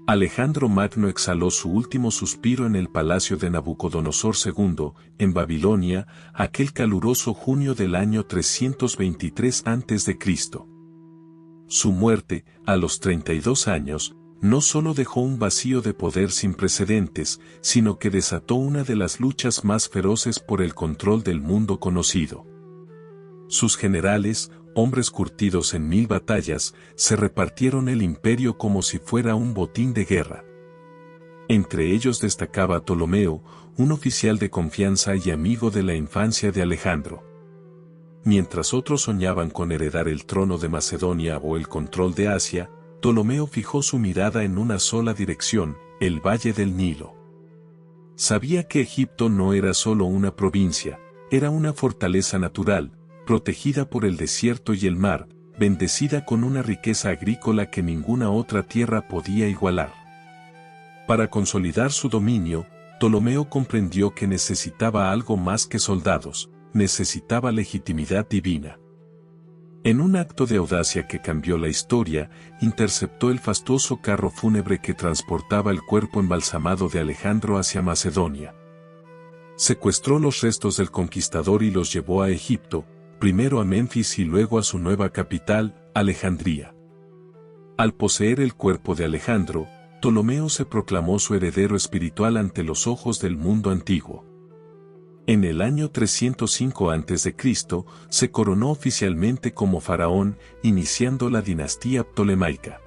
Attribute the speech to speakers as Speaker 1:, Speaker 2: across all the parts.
Speaker 1: Alejandro Magno exhaló su último suspiro en el palacio de Nabucodonosor II, en Babilonia, aquel caluroso junio del año 323 a.C. Su muerte, a los 32 años, no solo dejó un vacío de poder sin precedentes, sino que desató una de las luchas más feroces por el control del mundo conocido. Sus generales, hombres curtidos en 1000 batallas, se repartieron el imperio como si fuera un botín de guerra. Entre ellos destacaba Ptolomeo, un oficial de confianza y amigo de la infancia de Alejandro. Mientras otros soñaban con heredar el trono de Macedonia o el control de Asia, Ptolomeo fijó su mirada en una sola dirección, el Valle del Nilo. Sabía que Egipto no era solo una provincia, era una fortaleza natural, protegida por el desierto y el mar, bendecida con una riqueza agrícola que ninguna otra tierra podía igualar. Para consolidar su dominio, Ptolomeo comprendió que necesitaba algo más que soldados, necesitaba legitimidad divina. En un acto de audacia que cambió la historia, interceptó el fastuoso carro fúnebre que transportaba el cuerpo embalsamado de Alejandro hacia Macedonia. Secuestró los restos del conquistador y los llevó a Egipto, primero a Menfis y luego a su nueva capital, Alejandría. Al poseer el cuerpo de Alejandro, Ptolomeo se proclamó su heredero espiritual ante los ojos del mundo antiguo. En el año 305 a.C., se coronó oficialmente como faraón, iniciando la dinastía ptolemaica.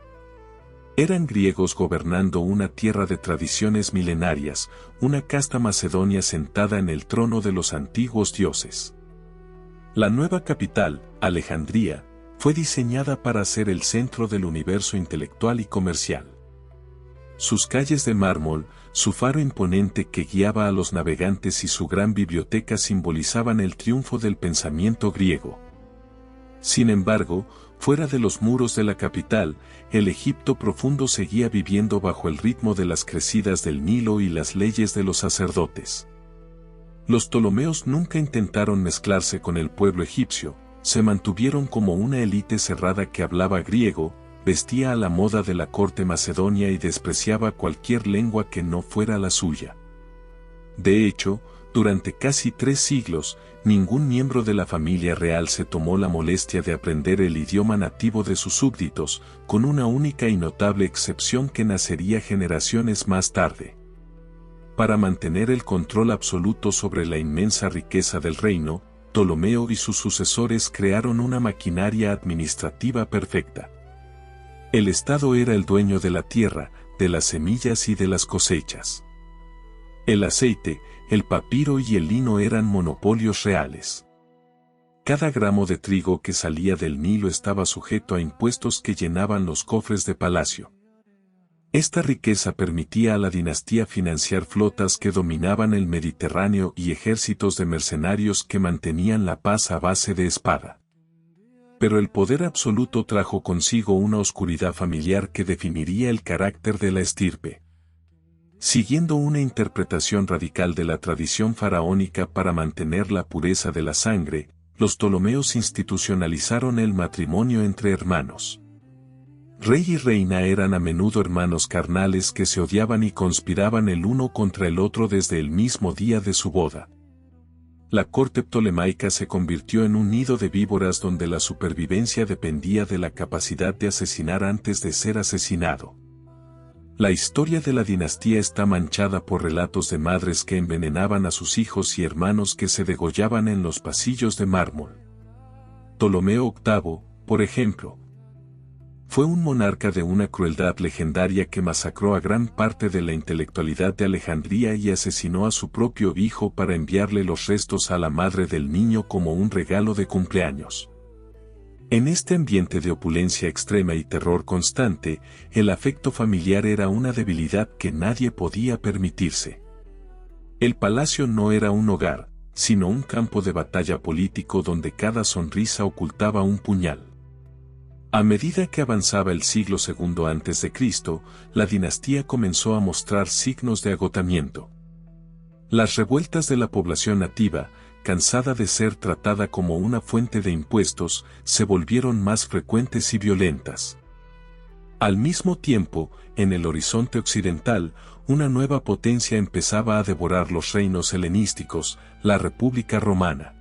Speaker 1: Eran griegos gobernando una tierra de tradiciones milenarias, una casta macedonia sentada en el trono de los antiguos dioses. La nueva capital, Alejandría, fue diseñada para ser el centro del universo intelectual y comercial. Sus calles de mármol, su faro imponente que guiaba a los navegantes y su gran biblioteca simbolizaban el triunfo del pensamiento griego. Sin embargo, fuera de los muros de la capital, el Egipto profundo seguía viviendo bajo el ritmo de las crecidas del Nilo y las leyes de los sacerdotes. Los Ptolomeos nunca intentaron mezclarse con el pueblo egipcio, se mantuvieron como una élite cerrada que hablaba griego, vestía a la moda de la corte macedonia y despreciaba cualquier lengua que no fuera la suya. De hecho, durante casi 3 siglos, ningún miembro de la familia real se tomó la molestia de aprender el idioma nativo de sus súbditos, con una única y notable excepción que nacería generaciones más tarde. Para mantener el control absoluto sobre la inmensa riqueza del reino, Ptolomeo y sus sucesores crearon una maquinaria administrativa perfecta. El Estado era el dueño de la tierra, de las semillas y de las cosechas. El aceite, el papiro y el lino eran monopolios reales. Cada gramo de trigo que salía del Nilo estaba sujeto a impuestos que llenaban los cofres de palacio. Esta riqueza permitía a la dinastía financiar flotas que dominaban el Mediterráneo y ejércitos de mercenarios que mantenían la paz a base de espada. Pero el poder absoluto trajo consigo una oscuridad familiar que definiría el carácter de la estirpe. Siguiendo una interpretación radical de la tradición faraónica para mantener la pureza de la sangre, los Ptolomeos institucionalizaron el matrimonio entre hermanos. Rey y reina eran a menudo hermanos carnales que se odiaban y conspiraban el uno contra el otro desde el mismo día de su boda. La corte ptolemaica se convirtió en un nido de víboras donde la supervivencia dependía de la capacidad de asesinar antes de ser asesinado. La historia de la dinastía está manchada por relatos de madres que envenenaban a sus hijos y hermanos que se degollaban en los pasillos de mármol. Ptolomeo VIII, por ejemplo, fue un monarca de una crueldad legendaria que masacró a gran parte de la intelectualidad de Alejandría y asesinó a su propio hijo para enviarle los restos a la madre del niño como un regalo de cumpleaños. En este ambiente de opulencia extrema y terror constante, el afecto familiar era una debilidad que nadie podía permitirse. El palacio no era un hogar, sino un campo de batalla político donde cada sonrisa ocultaba un puñal. A medida que avanzaba el siglo II a.C., la dinastía comenzó a mostrar signos de agotamiento. Las revueltas de la población nativa, cansada de ser tratada como una fuente de impuestos, se volvieron más frecuentes y violentas. Al mismo tiempo, en el horizonte occidental, una nueva potencia empezaba a devorar los reinos helenísticos, la República Romana.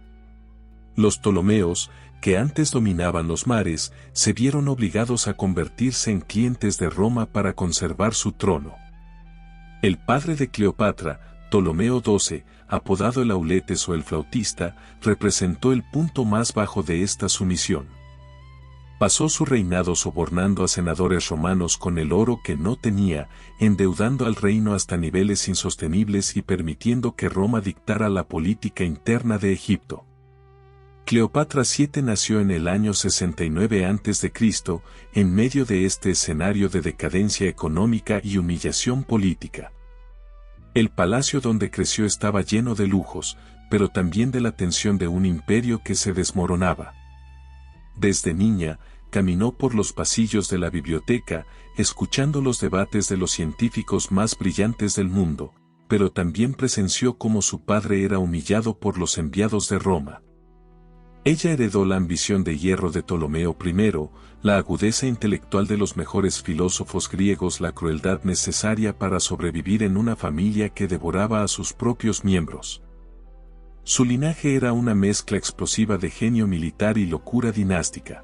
Speaker 1: Los Ptolomeos, que antes dominaban los mares, se vieron obligados a convertirse en clientes de Roma para conservar su trono. El padre de Cleopatra, Ptolomeo XII, apodado el Auletes o el Flautista, representó el punto más bajo de esta sumisión. Pasó su reinado sobornando a senadores romanos con el oro que no tenía, endeudando al reino hasta niveles insostenibles y permitiendo que Roma dictara la política interna de Egipto. Cleopatra VII nació en el año 69 a.C., en medio de este escenario de decadencia económica y humillación política. El palacio donde creció estaba lleno de lujos, pero también de la tensión de un imperio que se desmoronaba. Desde niña, caminó por los pasillos de la biblioteca, escuchando los debates de los científicos más brillantes del mundo, pero también presenció cómo su padre era humillado por los enviados de Roma. Ella heredó la ambición de hierro de Ptolomeo I, la agudeza intelectual de los mejores filósofos griegos, la crueldad necesaria para sobrevivir en una familia que devoraba a sus propios miembros. Su linaje era una mezcla explosiva de genio militar y locura dinástica.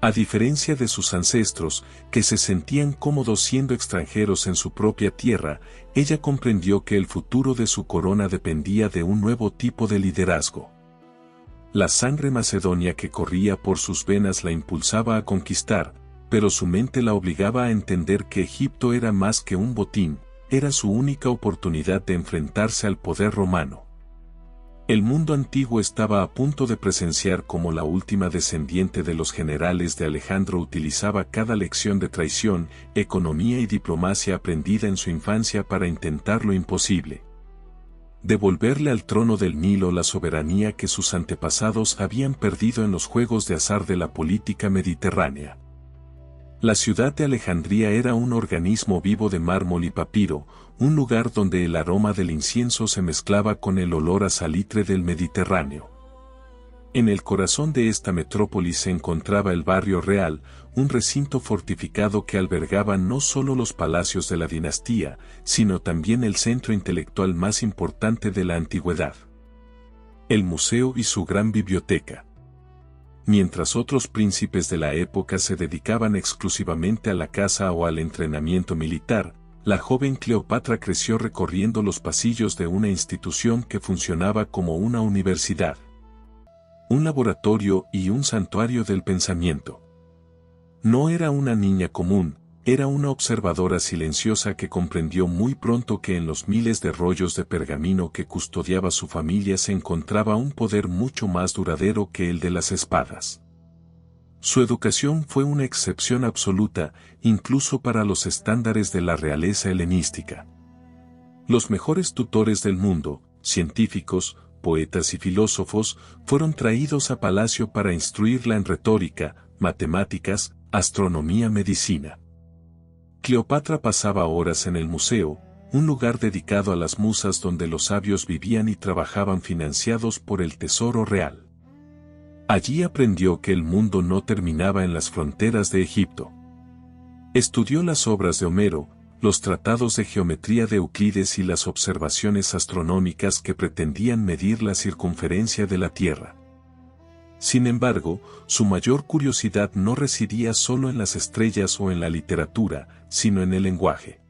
Speaker 1: A diferencia de sus ancestros, que se sentían cómodos siendo extranjeros en su propia tierra, ella comprendió que el futuro de su corona dependía de un nuevo tipo de liderazgo. La sangre macedonia que corría por sus venas la impulsaba a conquistar, pero su mente la obligaba a entender que Egipto era más que un botín, era su única oportunidad de enfrentarse al poder romano. El mundo antiguo estaba a punto de presenciar cómo la última descendiente de los generales de Alejandro utilizaba cada lección de traición, economía y diplomacia aprendida en su infancia para intentar lo imposible: devolverle al trono del Nilo la soberanía que sus antepasados habían perdido en los juegos de azar de la política mediterránea. La ciudad de Alejandría era un organismo vivo de mármol y papiro, un lugar donde el aroma del incienso se mezclaba con el olor a salitre del Mediterráneo. En el corazón de esta metrópolis se encontraba el barrio real, un recinto fortificado que albergaba no solo los palacios de la dinastía, sino también el centro intelectual más importante de la antigüedad: el museo y su gran biblioteca. Mientras otros príncipes de la época se dedicaban exclusivamente a la caza o al entrenamiento militar, la joven Cleopatra creció recorriendo los pasillos de una institución que funcionaba como una universidad, un laboratorio y un santuario del pensamiento. No era una niña común, era una observadora silenciosa que comprendió muy pronto que en los miles de rollos de pergamino que custodiaba su familia se encontraba un poder mucho más duradero que el de las espadas. Su educación fue una excepción absoluta, incluso para los estándares de la realeza helenística. Los mejores tutores del mundo, científicos, poetas y filósofos, fueron traídos a palacio para instruirla en retórica, matemáticas, astronomía, medicina. Cleopatra pasaba horas en el museo, un lugar dedicado a las musas donde los sabios vivían y trabajaban financiados por el tesoro real. Allí aprendió que el mundo no terminaba en las fronteras de Egipto. Estudió las obras de Homero, los tratados de geometría de Euclides y las observaciones astronómicas que pretendían medir la circunferencia de la Tierra. Sin embargo, su mayor curiosidad no residía solo en las estrellas o en la literatura, sino en el lenguaje.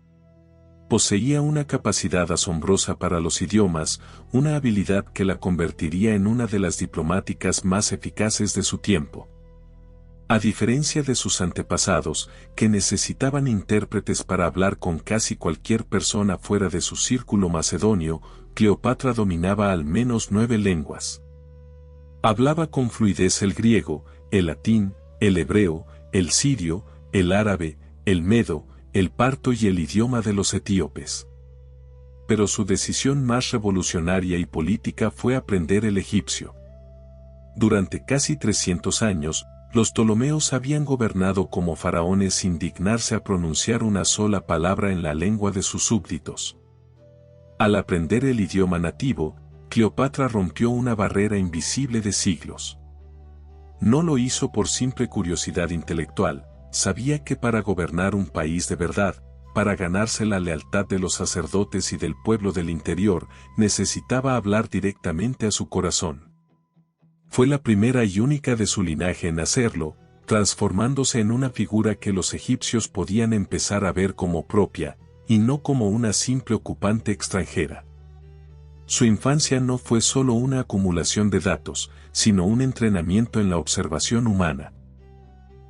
Speaker 1: Poseía una capacidad asombrosa para los idiomas, una habilidad que la convertiría en una de las diplomáticas más eficaces de su tiempo. A diferencia de sus antepasados, que necesitaban intérpretes para hablar con casi cualquier persona fuera de su círculo macedonio, Cleopatra dominaba al menos 9 lenguas. Hablaba con fluidez el griego, el latín, el hebreo, el sirio, el árabe, el medo, el parto y el idioma de los etíopes. Pero su decisión más revolucionaria y política fue aprender el egipcio. Durante casi 300 años, los Ptolomeos habían gobernado como faraones sin dignarse a pronunciar una sola palabra en la lengua de sus súbditos. Al aprender el idioma nativo, Cleopatra rompió una barrera invisible de siglos. No lo hizo por simple curiosidad intelectual, sabía que para gobernar un país de verdad, para ganarse la lealtad de los sacerdotes y del pueblo del interior, necesitaba hablar directamente a su corazón. Fue la primera y única de su linaje en hacerlo, transformándose en una figura que los egipcios podían empezar a ver como propia, y no como una simple ocupante extranjera. Su infancia no fue solo una acumulación de datos, sino un entrenamiento en la observación humana.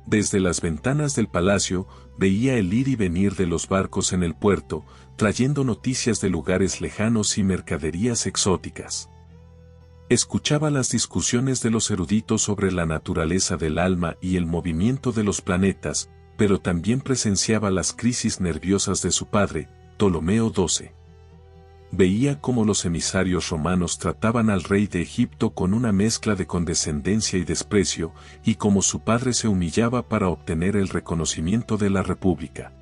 Speaker 1: Desde las ventanas del palacio, veía el ir y venir de los barcos en el puerto, trayendo noticias de lugares lejanos y mercaderías exóticas. Escuchaba las discusiones de los eruditos sobre la naturaleza del alma y el movimiento de los planetas, pero también presenciaba las crisis nerviosas de su padre, Ptolomeo XII. Veía cómo los emisarios romanos trataban al rey de Egipto con una mezcla de condescendencia y desprecio, y cómo su padre se humillaba para obtener el reconocimiento de la República.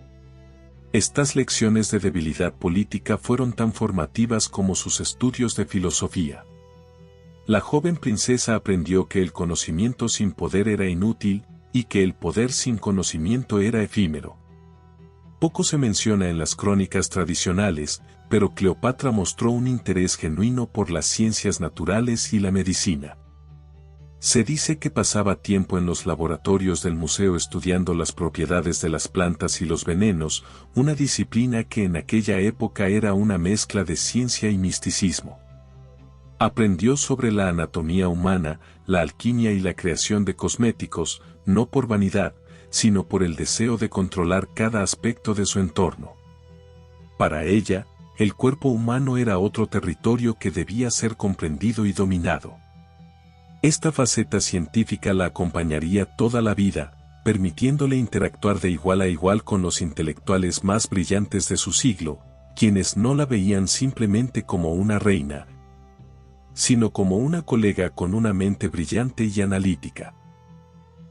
Speaker 1: Estas lecciones de debilidad política fueron tan formativas como sus estudios de filosofía. La joven princesa aprendió que el conocimiento sin poder era inútil, y que el poder sin conocimiento era efímero. Poco se menciona en las crónicas tradicionales, pero Cleopatra mostró un interés genuino por las ciencias naturales y la medicina. Se dice que pasaba tiempo en los laboratorios del museo estudiando las propiedades de las plantas y los venenos, una disciplina que en aquella época era una mezcla de ciencia y misticismo. Aprendió sobre la anatomía humana, la alquimia y la creación de cosméticos, no por vanidad, sino por el deseo de controlar cada aspecto de su entorno. Para ella, el cuerpo humano era otro territorio que debía ser comprendido y dominado. Esta faceta científica la acompañaría toda la vida, permitiéndole interactuar de igual a igual con los intelectuales más brillantes de su siglo, quienes no la veían simplemente como una reina, sino como una colega con una mente brillante y analítica.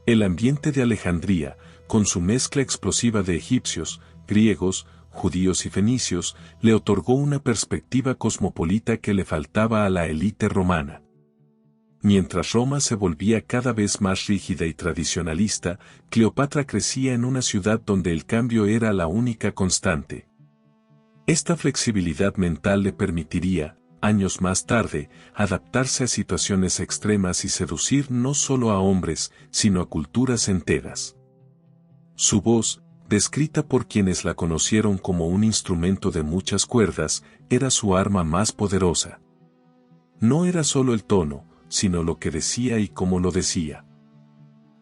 Speaker 1: El ambiente de Alejandría, con su mezcla explosiva de egipcios, griegos, judíos y fenicios, le otorgó una perspectiva cosmopolita que le faltaba a la élite romana. Mientras Roma se volvía cada vez más rígida y tradicionalista, Cleopatra crecía en una ciudad donde el cambio era la única constante. Esta flexibilidad mental le permitiría, años más tarde, adaptarse a situaciones extremas y seducir no solo a hombres, sino a culturas enteras. Su voz, descrita por quienes la conocieron como un instrumento de muchas cuerdas, era su arma más poderosa. No era solo el tono, sino lo que decía y cómo lo decía.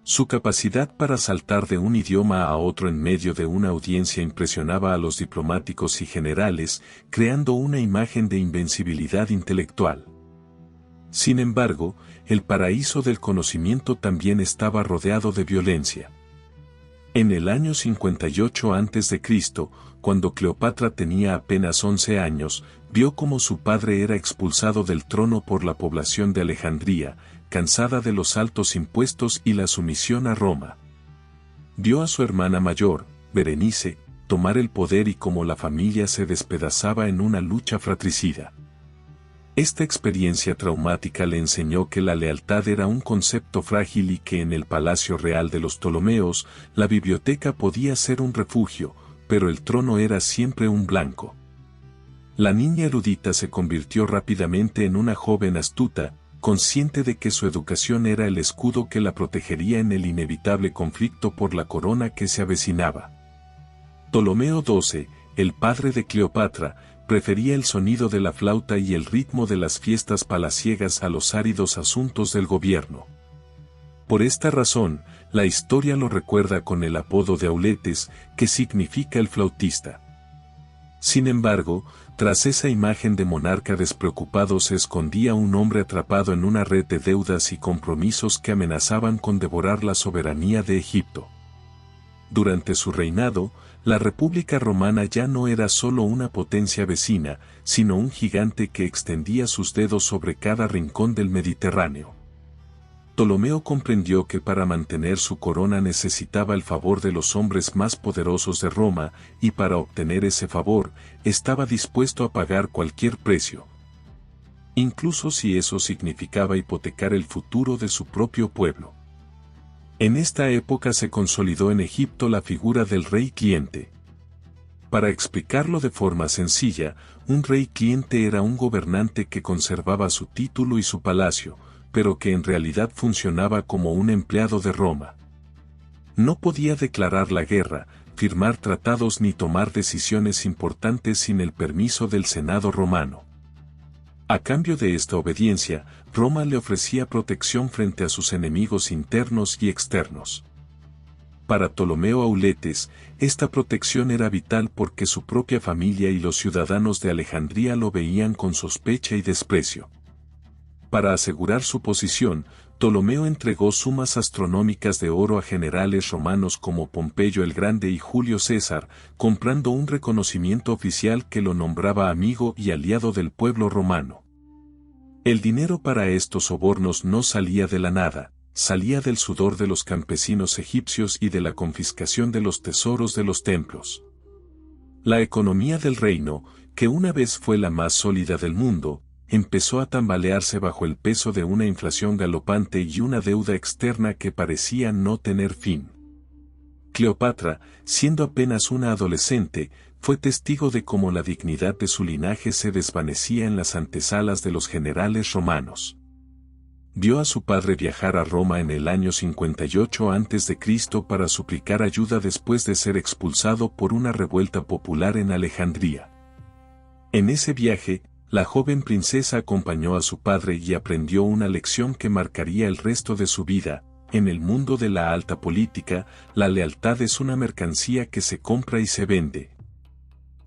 Speaker 1: Su capacidad para saltar de un idioma a otro en medio de una audiencia impresionaba a los diplomáticos y generales, creando una imagen de invencibilidad intelectual. Sin embargo, el paraíso del conocimiento también estaba rodeado de violencia. En el año 58 a.C., cuando Cleopatra tenía apenas 11 años, vio cómo su padre era expulsado del trono por la población de Alejandría, cansada de los altos impuestos y la sumisión a Roma. Vio a su hermana mayor, Berenice, tomar el poder y cómo la familia se despedazaba en una lucha fratricida. Esta experiencia traumática le enseñó que la lealtad era un concepto frágil y que en el palacio real de los Ptolomeos, la biblioteca podía ser un refugio, pero el trono era siempre un blanco. La niña erudita se convirtió rápidamente en una joven astuta, consciente de que su educación era el escudo que la protegería en el inevitable conflicto por la corona que se avecinaba. Ptolomeo XII, el padre de Cleopatra, prefería el sonido de la flauta y el ritmo de las fiestas palaciegas a los áridos asuntos del gobierno. Por esta razón, la historia lo recuerda con el apodo de Auletes, que significa el flautista. Sin embargo, tras esa imagen de monarca despreocupado se escondía un hombre atrapado en una red de deudas y compromisos que amenazaban con devorar la soberanía de Egipto. Durante su reinado, la República Romana ya no era solo una potencia vecina, sino un gigante que extendía sus dedos sobre cada rincón del Mediterráneo. Ptolomeo comprendió que para mantener su corona necesitaba el favor de los hombres más poderosos de Roma, y para obtener ese favor, estaba dispuesto a pagar cualquier precio. Incluso si eso significaba hipotecar el futuro de su propio pueblo. En esta época se consolidó en Egipto la figura del rey cliente. Para explicarlo de forma sencilla, un rey cliente era un gobernante que conservaba su título y su palacio, pero que en realidad funcionaba como un empleado de Roma. No podía declarar la guerra, firmar tratados ni tomar decisiones importantes sin el permiso del Senado romano. A cambio de esta obediencia, Roma le ofrecía protección frente a sus enemigos internos y externos. Para Ptolomeo Auletes, esta protección era vital porque su propia familia y los ciudadanos de Alejandría lo veían con sospecha y desprecio. Para asegurar su posición, Ptolomeo entregó sumas astronómicas de oro a generales romanos como Pompeyo el Grande y Julio César, comprando un reconocimiento oficial que lo nombraba amigo y aliado del pueblo romano. El dinero para estos sobornos no salía de la nada, salía del sudor de los campesinos egipcios y de la confiscación de los tesoros de los templos. La economía del reino, que una vez fue la más sólida del mundo, empezó a tambalearse bajo el peso de una inflación galopante y una deuda externa que parecía no tener fin. Cleopatra, siendo apenas una adolescente, fue testigo de cómo la dignidad de su linaje se desvanecía en las antesalas de los generales romanos. Vio a su padre viajar a Roma en el año 58 a.C. para suplicar ayuda después de ser expulsado por una revuelta popular en Alejandría. En ese viaje, la joven princesa acompañó a su padre y aprendió una lección que marcaría el resto de su vida. En el mundo de la alta política, la lealtad es una mercancía que se compra y se vende.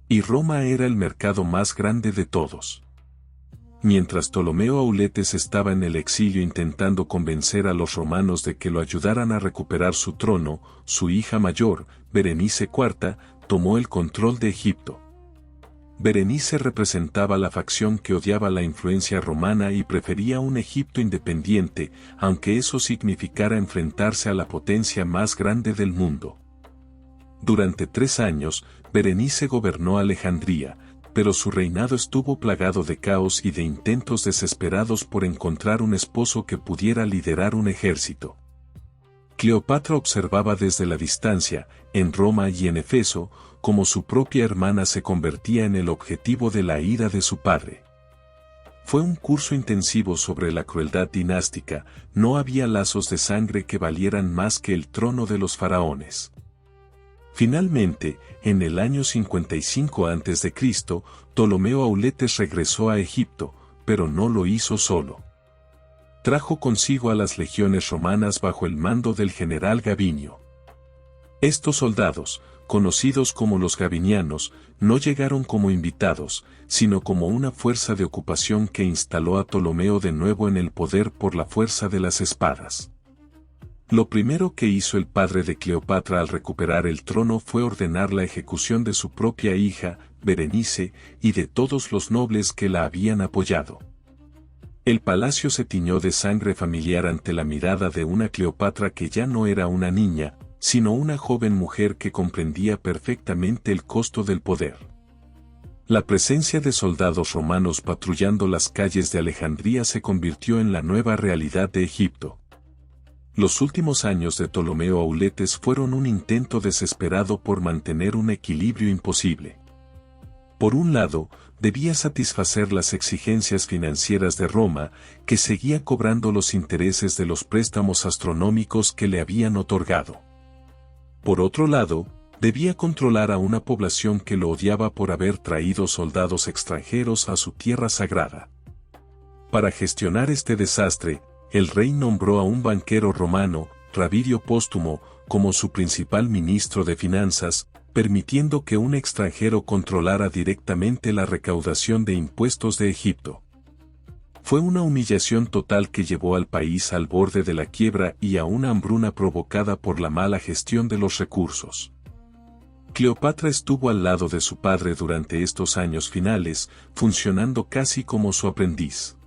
Speaker 1: Y Roma era el mercado más grande de todos. Mientras Ptolomeo Auletes estaba en el exilio intentando convencer a los romanos de que lo ayudaran a recuperar su trono, su hija mayor, Berenice IV, tomó el control de Egipto. Berenice representaba la facción que odiaba la influencia romana y prefería un Egipto independiente, aunque eso significara enfrentarse a la potencia más grande del mundo. Durante 3 años, Berenice gobernó Alejandría, pero su reinado estuvo plagado de caos y de intentos desesperados por encontrar un esposo que pudiera liderar un ejército. Cleopatra observaba desde la distancia, en Roma y en Éfeso, cómo su propia hermana se convertía en el objetivo de la ira de su padre. Fue un curso intensivo sobre la crueldad dinástica, no había lazos de sangre que valieran más que el trono de los faraones. Finalmente, en el año 55 a.C., Ptolomeo Auletes regresó a Egipto, pero no lo hizo solo. Trajo consigo a las legiones romanas bajo el mando del general Gabinio. Estos soldados, conocidos como los gabinianos, no llegaron como invitados, sino como una fuerza de ocupación que instaló a Ptolomeo de nuevo en el poder por la fuerza de las espadas. Lo primero que hizo el padre de Cleopatra al recuperar el trono fue ordenar la ejecución de su propia hija, Berenice, y de todos los nobles que la habían apoyado. El palacio se tiñó de sangre familiar ante la mirada de una Cleopatra que ya no era una niña, sino una joven mujer que comprendía perfectamente el costo del poder. La presencia de soldados romanos patrullando las calles de Alejandría se convirtió en la nueva realidad de Egipto. Los últimos años de Ptolomeo Auletes fueron un intento desesperado por mantener un equilibrio imposible. Por un lado, debía satisfacer las exigencias financieras de Roma, que seguía cobrando los intereses de los préstamos astronómicos que le habían otorgado. Por otro lado, debía controlar a una población que lo odiaba por haber traído soldados extranjeros a su tierra sagrada. Para gestionar este desastre, el rey nombró a un banquero romano, Rabirio Póstumo, como su principal ministro de finanzas, permitiendo que un extranjero controlara directamente la recaudación de impuestos de Egipto. Fue una humillación total que llevó al país al borde de la quiebra y a una hambruna provocada por la mala gestión de los recursos. Cleopatra estuvo al lado de su padre durante estos años finales, funcionando casi como su aprendiz.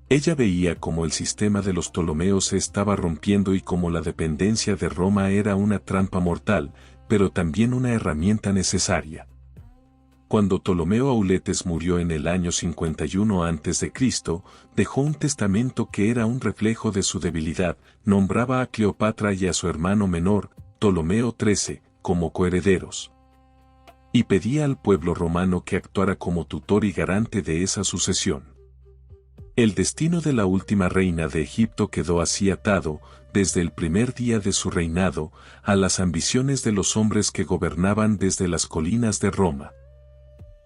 Speaker 1: Ella veía cómo el sistema de los Ptolomeos se estaba rompiendo y cómo la dependencia de Roma era una trampa mortal, pero también una herramienta necesaria. Cuando Ptolomeo Auletes murió en el año 51 a.C., dejó un testamento que era un reflejo de su debilidad, nombraba a Cleopatra y a su hermano menor, Ptolomeo XIII, como coherederos. Y pedía al pueblo romano que actuara como tutor y garante de esa sucesión. El destino de la última reina de Egipto quedó así atado, desde el primer día de su reinado, a las ambiciones de los hombres que gobernaban desde las colinas de Roma.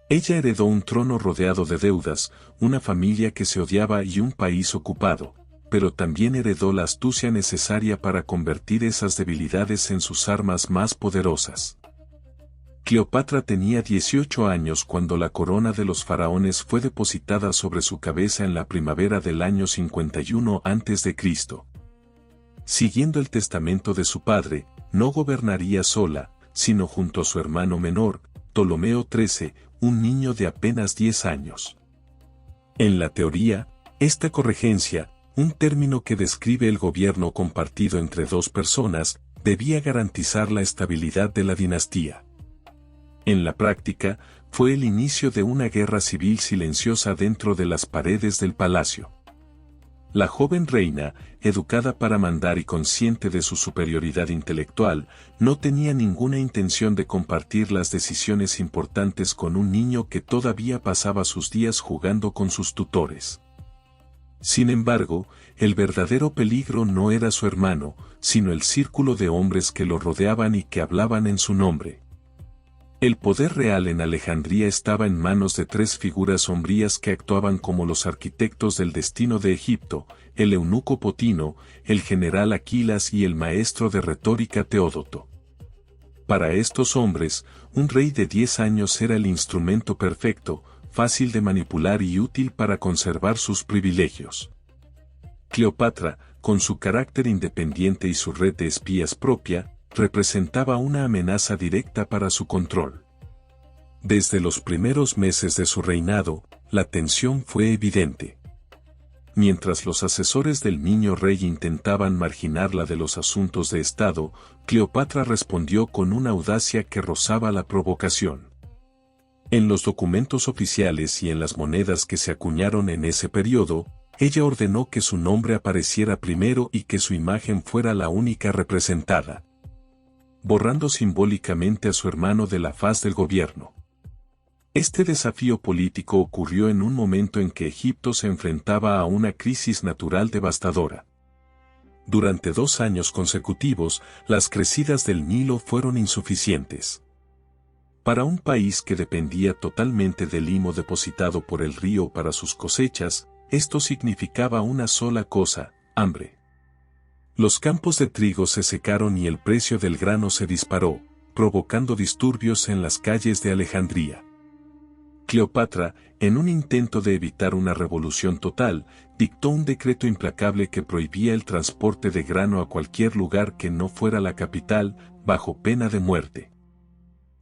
Speaker 1: Ella heredó un trono rodeado de deudas, una familia que se odiaba y un país ocupado, pero también heredó la astucia necesaria para convertir esas debilidades en sus armas más poderosas. Cleopatra tenía 18 años cuando la corona de los faraones fue depositada sobre su cabeza en la primavera del año 51 a.C. Siguiendo el testamento de su padre, no gobernaría sola, sino junto a su hermano menor, Ptolomeo XIII, un niño de apenas 10 años. En la teoría, esta corregencia, un término que describe el gobierno compartido entre dos personas, debía garantizar la estabilidad de la dinastía. En la práctica, fue el inicio de una guerra civil silenciosa dentro de las paredes del palacio. La joven reina, educada para mandar y consciente de su superioridad intelectual, no tenía ninguna intención de compartir las decisiones importantes con un niño que todavía pasaba sus días jugando con sus tutores. Sin embargo, el verdadero peligro no era su hermano, sino el círculo de hombres que lo rodeaban y que hablaban en su nombre. El poder real en Alejandría estaba en manos de tres figuras sombrías que actuaban como los arquitectos del destino de Egipto, el eunuco Potino, el general Aquilas y el maestro de retórica Teódoto. Para estos hombres, un rey de 10 años era el instrumento perfecto, fácil de manipular y útil para conservar sus privilegios. Cleopatra, con su carácter independiente y su red de espías propia, representaba una amenaza directa para su control. Desde los primeros meses de su reinado, la tensión fue evidente. Mientras los asesores del niño rey intentaban marginarla de los asuntos de Estado, Cleopatra respondió con una audacia que rozaba la provocación. En los documentos oficiales y en las monedas que se acuñaron en ese periodo, ella ordenó que su nombre apareciera primero y que su imagen fuera la única representada, borrando simbólicamente a su hermano de la faz del gobierno. Este desafío político ocurrió en un momento en que Egipto se enfrentaba a una crisis natural devastadora. Durante 2 años consecutivos, las crecidas del Nilo fueron insuficientes. Para un país que dependía totalmente del limo depositado por el río para sus cosechas, esto significaba una sola cosa: hambre. Los campos de trigo se secaron y el precio del grano se disparó, provocando disturbios en las calles de Alejandría. Cleopatra, en un intento de evitar una revolución total, dictó un decreto implacable que prohibía el transporte de grano a cualquier lugar que no fuera la capital, bajo pena de muerte.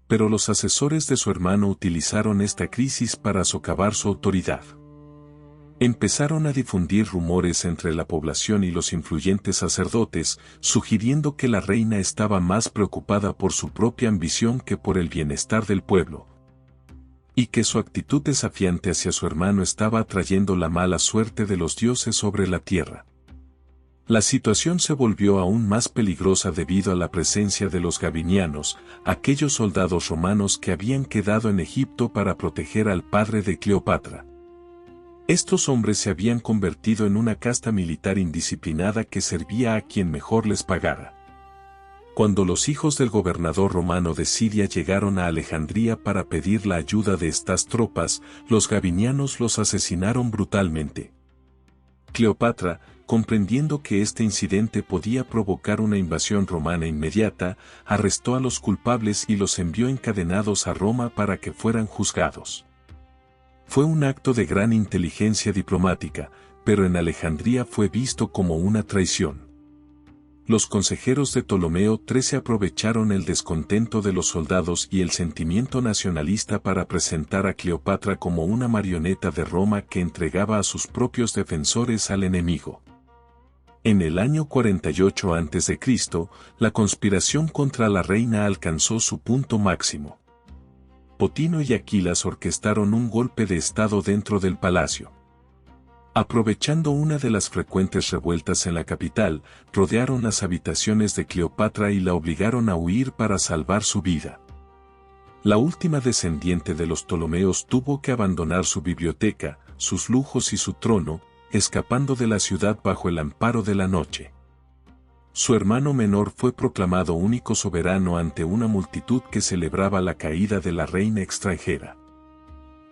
Speaker 1: Pero los asesores de su hermano utilizaron esta crisis para socavar su autoridad. Empezaron a difundir rumores entre la población y los influyentes sacerdotes, sugiriendo que la reina estaba más preocupada por su propia ambición que por el bienestar del pueblo, y que su actitud desafiante hacia su hermano estaba atrayendo la mala suerte de los dioses sobre la tierra. La situación se volvió aún más peligrosa debido a la presencia de los gabinianos, aquellos soldados romanos que habían quedado en Egipto para proteger al padre de Cleopatra. Estos hombres se habían convertido en una casta militar indisciplinada que servía a quien mejor les pagara. Cuando los hijos del gobernador romano de Siria llegaron a Alejandría para pedir la ayuda de estas tropas, los gabinianos los asesinaron brutalmente. Cleopatra, comprendiendo que este incidente podía provocar una invasión romana inmediata, arrestó a los culpables y los envió encadenados a Roma para que fueran juzgados. Fue un acto de gran inteligencia diplomática, pero en Alejandría fue visto como una traición. Los consejeros de Ptolomeo XIII aprovecharon el descontento de los soldados y el sentimiento nacionalista para presentar a Cleopatra como una marioneta de Roma que entregaba a sus propios defensores al enemigo. En el año 48 a.C., la conspiración contra la reina alcanzó su punto máximo. Potino y Aquilas orquestaron un golpe de estado dentro del palacio. Aprovechando una de las frecuentes revueltas en la capital, rodearon las habitaciones de Cleopatra y la obligaron a huir para salvar su vida. La última descendiente de los Ptolomeos tuvo que abandonar su biblioteca, sus lujos y su trono, escapando de la ciudad bajo el amparo de la noche. Su hermano menor fue proclamado único soberano ante una multitud que celebraba la caída de la reina extranjera.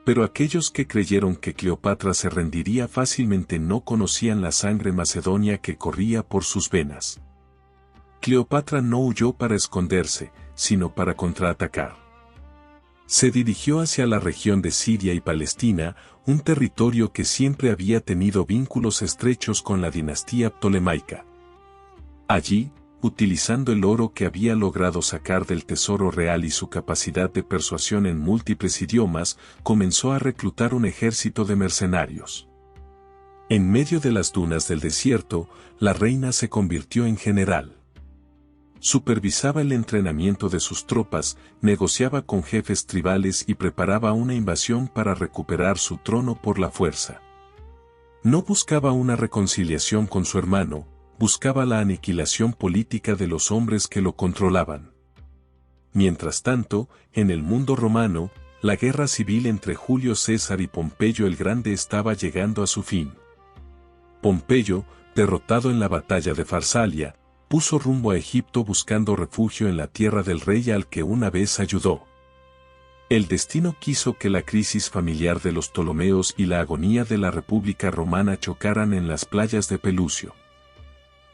Speaker 1: Pero aquellos que creyeron que Cleopatra se rendiría fácilmente no conocían la sangre macedonia que corría por sus venas. Cleopatra no huyó para esconderse, sino para contraatacar. Se dirigió hacia la región de Siria y Palestina, un territorio que siempre había tenido vínculos estrechos con la dinastía ptolemaica. Allí, utilizando el oro que había logrado sacar del tesoro real y su capacidad de persuasión en múltiples idiomas, comenzó a reclutar un ejército de mercenarios. En medio de las dunas del desierto, la reina se convirtió en general. Supervisaba el entrenamiento de sus tropas, negociaba con jefes tribales y preparaba una invasión para recuperar su trono por la fuerza. No buscaba una reconciliación con su hermano, buscaba la aniquilación política de los hombres que lo controlaban. Mientras tanto, en el mundo romano, la guerra civil entre Julio César y Pompeyo el Grande estaba llegando a su fin. Pompeyo, derrotado en la batalla de Farsalia, puso rumbo a Egipto buscando refugio en la tierra del rey al que una vez ayudó. El destino quiso que la crisis familiar de los Ptolomeos y la agonía de la República Romana chocaran en las playas de Pelucio.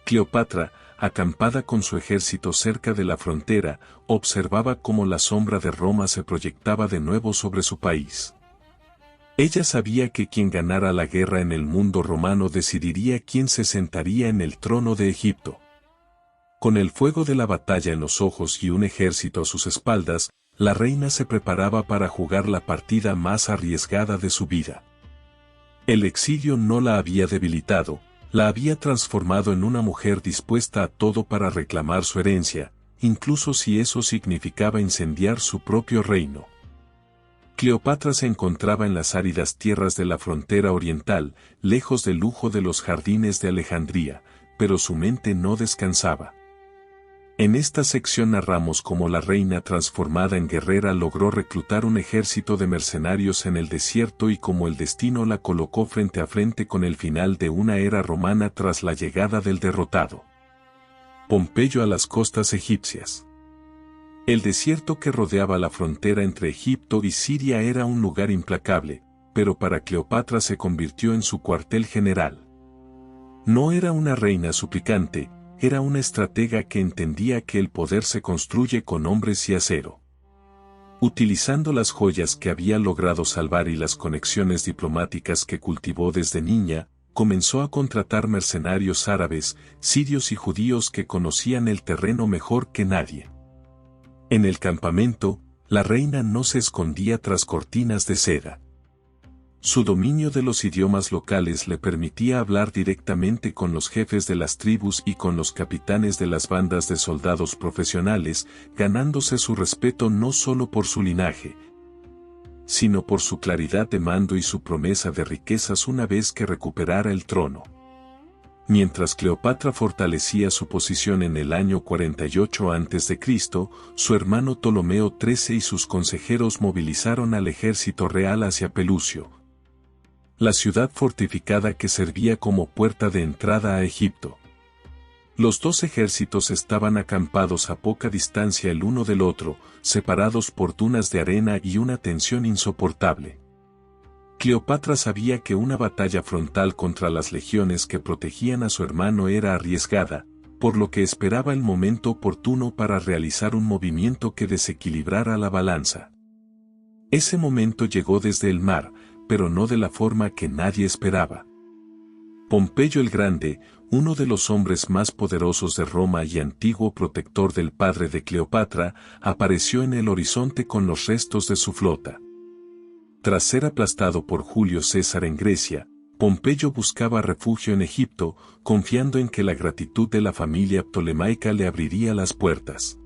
Speaker 1: Cleopatra, acampada con su ejército cerca de la frontera, observaba cómo la sombra de Roma se proyectaba de nuevo sobre su país. Ella sabía que quien ganara la guerra en el mundo romano decidiría quién se sentaría en el trono de Egipto. Con el fuego de la batalla en los ojos y un ejército a sus espaldas, la reina se preparaba para jugar la partida más arriesgada de su vida. El exilio no la había debilitado, la había transformado en una mujer dispuesta a todo para reclamar su herencia, incluso si eso significaba incendiar su propio reino. Cleopatra se encontraba en las áridas tierras de la frontera oriental, lejos del lujo de los jardines de Alejandría, pero su mente no descansaba. En esta sección narramos cómo la reina transformada en guerrera logró reclutar un ejército de mercenarios en el desierto y cómo el destino la colocó frente a frente con el final de una era romana tras la llegada del derrotado. Pompeyo a las costas egipcias. El desierto que rodeaba la frontera entre Egipto y Siria era un lugar implacable, pero para Cleopatra se convirtió en su cuartel general. No era una reina suplicante, era una estratega que entendía que el poder se construye con hombres y acero. Utilizando las joyas que había logrado salvar y las conexiones diplomáticas que cultivó desde niña, comenzó a contratar mercenarios árabes, sirios y judíos que conocían el terreno mejor que nadie. En el campamento, la reina no se escondía tras cortinas de seda. Su dominio de los idiomas locales le permitía hablar directamente con los jefes de las tribus y con los capitanes de las bandas de soldados profesionales, ganándose su respeto no solo por su linaje, sino por su claridad de mando y su promesa de riquezas una vez que recuperara el trono. Mientras Cleopatra fortalecía su posición en el año 48 a.C., su hermano Ptolomeo XIII y sus consejeros movilizaron al ejército real hacia Pelucio, la ciudad fortificada que servía como puerta de entrada a Egipto. Los dos ejércitos estaban acampados a poca distancia el uno del otro, separados por dunas de arena y una tensión insoportable. Cleopatra sabía que una batalla frontal contra las legiones que protegían a su hermano era arriesgada, por lo que esperaba el momento oportuno para realizar un movimiento que desequilibrara la balanza. Ese momento llegó desde el mar, pero no de la forma que nadie esperaba. Pompeyo el Grande, uno de los hombres más poderosos de Roma y antiguo protector del padre de Cleopatra, apareció en el horizonte con los restos de su flota. Tras ser aplastado por Julio César en Grecia, Pompeyo buscaba refugio en Egipto, confiando en que la gratitud de la familia ptolemaica le abriría las puertas.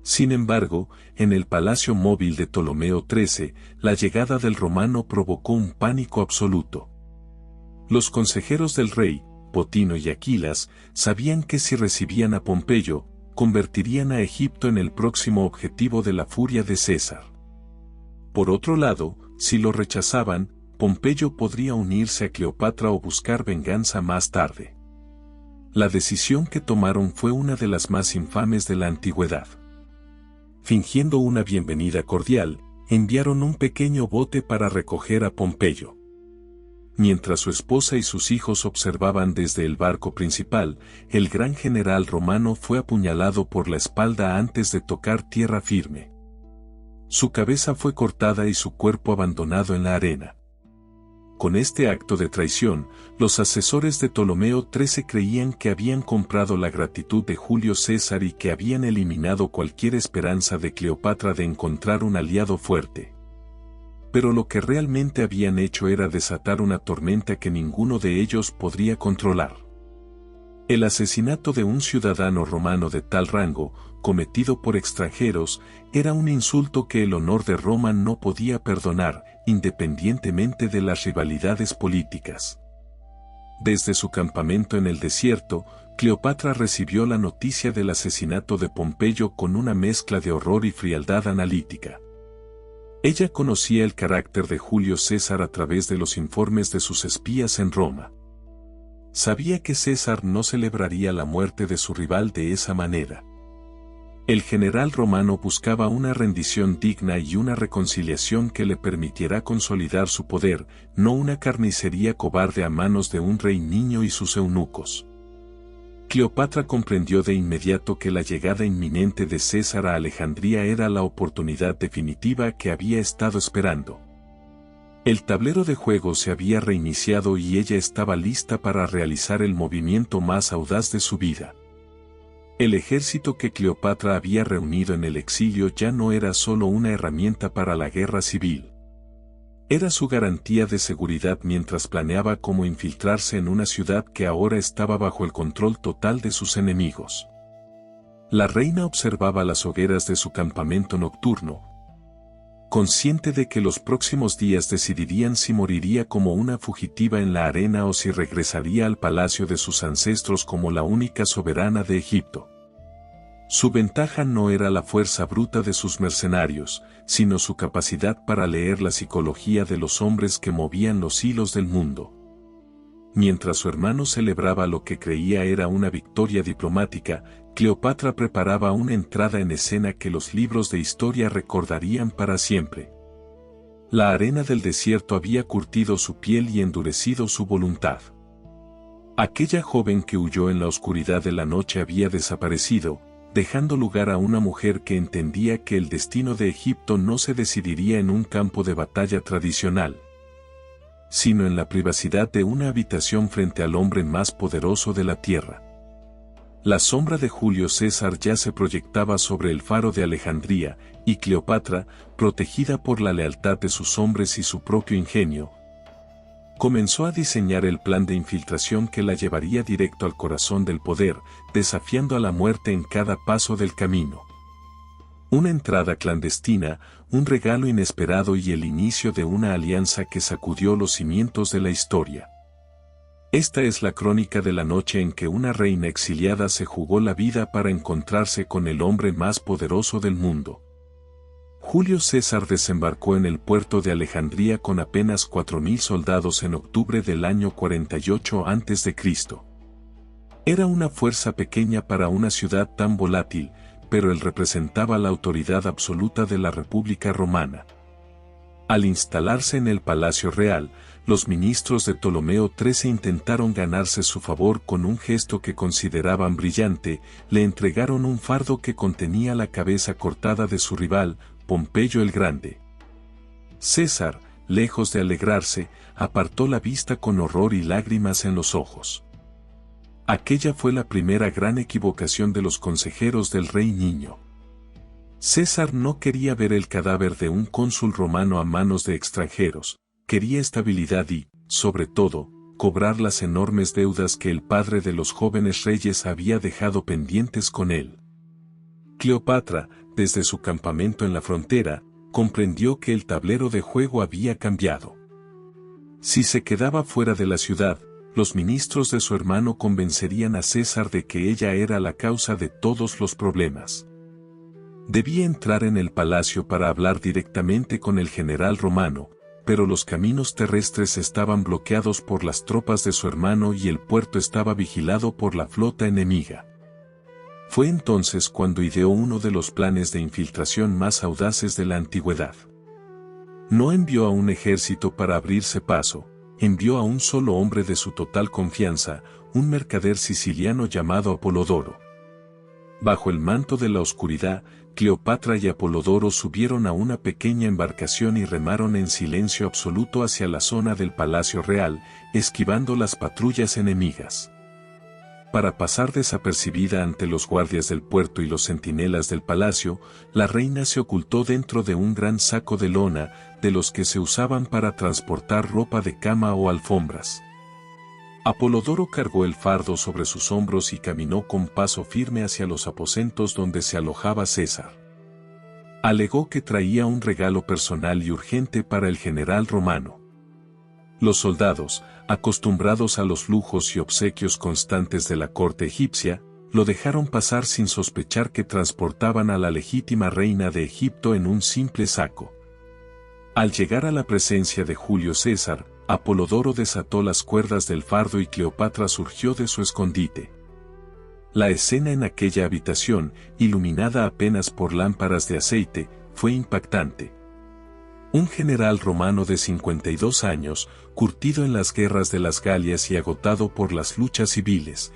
Speaker 1: Sin embargo, en el palacio móvil de Ptolomeo XIII, la llegada del romano provocó un pánico absoluto. Los consejeros del rey, Potino y Aquilas, sabían que si recibían a Pompeyo, convertirían a Egipto en el próximo objetivo de la furia de César. Por otro lado, si lo rechazaban, Pompeyo podría unirse a Cleopatra o buscar venganza más tarde. La decisión que tomaron fue una de las más infames de la antigüedad. Fingiendo una bienvenida cordial, enviaron un pequeño bote para recoger a Pompeyo. Mientras su esposa y sus hijos observaban desde el barco principal, el gran general romano fue apuñalado por la espalda antes de tocar tierra firme. Su cabeza fue cortada y su cuerpo abandonado en la arena. Con este acto de traición, los asesores de Ptolomeo XIII creían que habían comprado la gratitud de Julio César y que habían eliminado cualquier esperanza de Cleopatra de encontrar un aliado fuerte. Pero lo que realmente habían hecho era desatar una tormenta que ninguno de ellos podría controlar. El asesinato de un ciudadano romano de tal rango, cometido por extranjeros, era un insulto que el honor de Roma no podía perdonar, independientemente de las rivalidades políticas. Desde su campamento en el desierto, Cleopatra recibió la noticia del asesinato de Pompeyo con una mezcla de horror y frialdad analítica. Ella conocía el carácter de Julio César a través de los informes de sus espías en Roma. Sabía que César no celebraría la muerte de su rival de esa manera. El general romano buscaba una rendición digna y una reconciliación que le permitiera consolidar su poder, no una carnicería cobarde a manos de un rey niño y sus eunucos. Cleopatra comprendió de inmediato que la llegada inminente de César a Alejandría era la oportunidad definitiva que había estado esperando. El tablero de juego se había reiniciado y ella estaba lista para realizar el movimiento más audaz de su vida. El ejército que Cleopatra había reunido en el exilio ya no era solo una herramienta para la guerra civil. Era su garantía de seguridad mientras planeaba cómo infiltrarse en una ciudad que ahora estaba bajo el control total de sus enemigos. La reina observaba las hogueras de su campamento nocturno, consciente de que los próximos días decidirían si moriría como una fugitiva en la arena o si regresaría al palacio de sus ancestros como la única soberana de Egipto. Su ventaja no era la fuerza bruta de sus mercenarios, sino su capacidad para leer la psicología de los hombres que movían los hilos del mundo. Mientras su hermano celebraba lo que creía era una victoria diplomática, Cleopatra preparaba una entrada en escena que los libros de historia recordarían para siempre. La arena del desierto había curtido su piel y endurecido su voluntad. Aquella joven que huyó en la oscuridad de la noche había desaparecido, dejando lugar a una mujer que entendía que el destino de Egipto no se decidiría en un campo de batalla tradicional, sino en la privacidad de una habitación frente al hombre más poderoso de la tierra. La sombra de Julio César ya se proyectaba sobre el faro de Alejandría, y Cleopatra, protegida por la lealtad de sus hombres y su propio ingenio, comenzó a diseñar el plan de infiltración que la llevaría directo al corazón del poder, desafiando a la muerte en cada paso del camino. Una entrada clandestina, un regalo inesperado y el inicio de una alianza que sacudió los cimientos de la historia. Esta es la crónica de la noche en que una reina exiliada se jugó la vida para encontrarse con el hombre más poderoso del mundo. Julio César desembarcó en el puerto de Alejandría con apenas 4.000 soldados en octubre del año 48 a.C. Era una fuerza pequeña para una ciudad tan volátil, pero él representaba la autoridad absoluta de la República Romana. Al instalarse en el Palacio Real, los ministros de Ptolomeo XIII intentaron ganarse su favor con un gesto que consideraban brillante, le entregaron un fardo que contenía la cabeza cortada de su rival, Pompeyo el Grande. César, lejos de alegrarse, apartó la vista con horror y lágrimas en los ojos. Aquella fue la primera gran equivocación de los consejeros del rey niño. César no quería ver el cadáver de un cónsul romano a manos de extranjeros, quería estabilidad y, sobre todo, cobrar las enormes deudas que el padre de los jóvenes reyes había dejado pendientes con él. Cleopatra, desde su campamento en la frontera, comprendió que el tablero de juego había cambiado. Si se quedaba fuera de la ciudad, los ministros de su hermano convencerían a César de que ella era la causa de todos los problemas. Debía entrar en el palacio para hablar directamente con el general romano, pero los caminos terrestres estaban bloqueados por las tropas de su hermano y el puerto estaba vigilado por la flota enemiga. Fue entonces cuando ideó uno de los planes de infiltración más audaces de la antigüedad. No envió a un ejército para abrirse paso, envió a un solo hombre de su total confianza, un mercader siciliano llamado Apolodoro. Bajo el manto de la oscuridad, Cleopatra y Apolodoro subieron a una pequeña embarcación y remaron en silencio absoluto hacia la zona del Palacio Real, esquivando las patrullas enemigas. Para pasar desapercibida ante los guardias del puerto y los centinelas del palacio, la reina se ocultó dentro de un gran saco de lona, de los que se usaban para transportar ropa de cama o alfombras. Apolodoro cargó el fardo sobre sus hombros y caminó con paso firme hacia los aposentos donde se alojaba César. Alegó que traía un regalo personal y urgente para el general romano. Los soldados, acostumbrados a los lujos y obsequios constantes de la corte egipcia, lo dejaron pasar sin sospechar que transportaban a la legítima reina de Egipto en un simple saco. Al llegar a la presencia de Julio César, Apolodoro desató las cuerdas del fardo y Cleopatra surgió de su escondite. La escena en aquella habitación, iluminada apenas por lámparas de aceite, fue impactante. Un general romano de 52 años, curtido en las guerras de las Galias y agotado por las luchas civiles,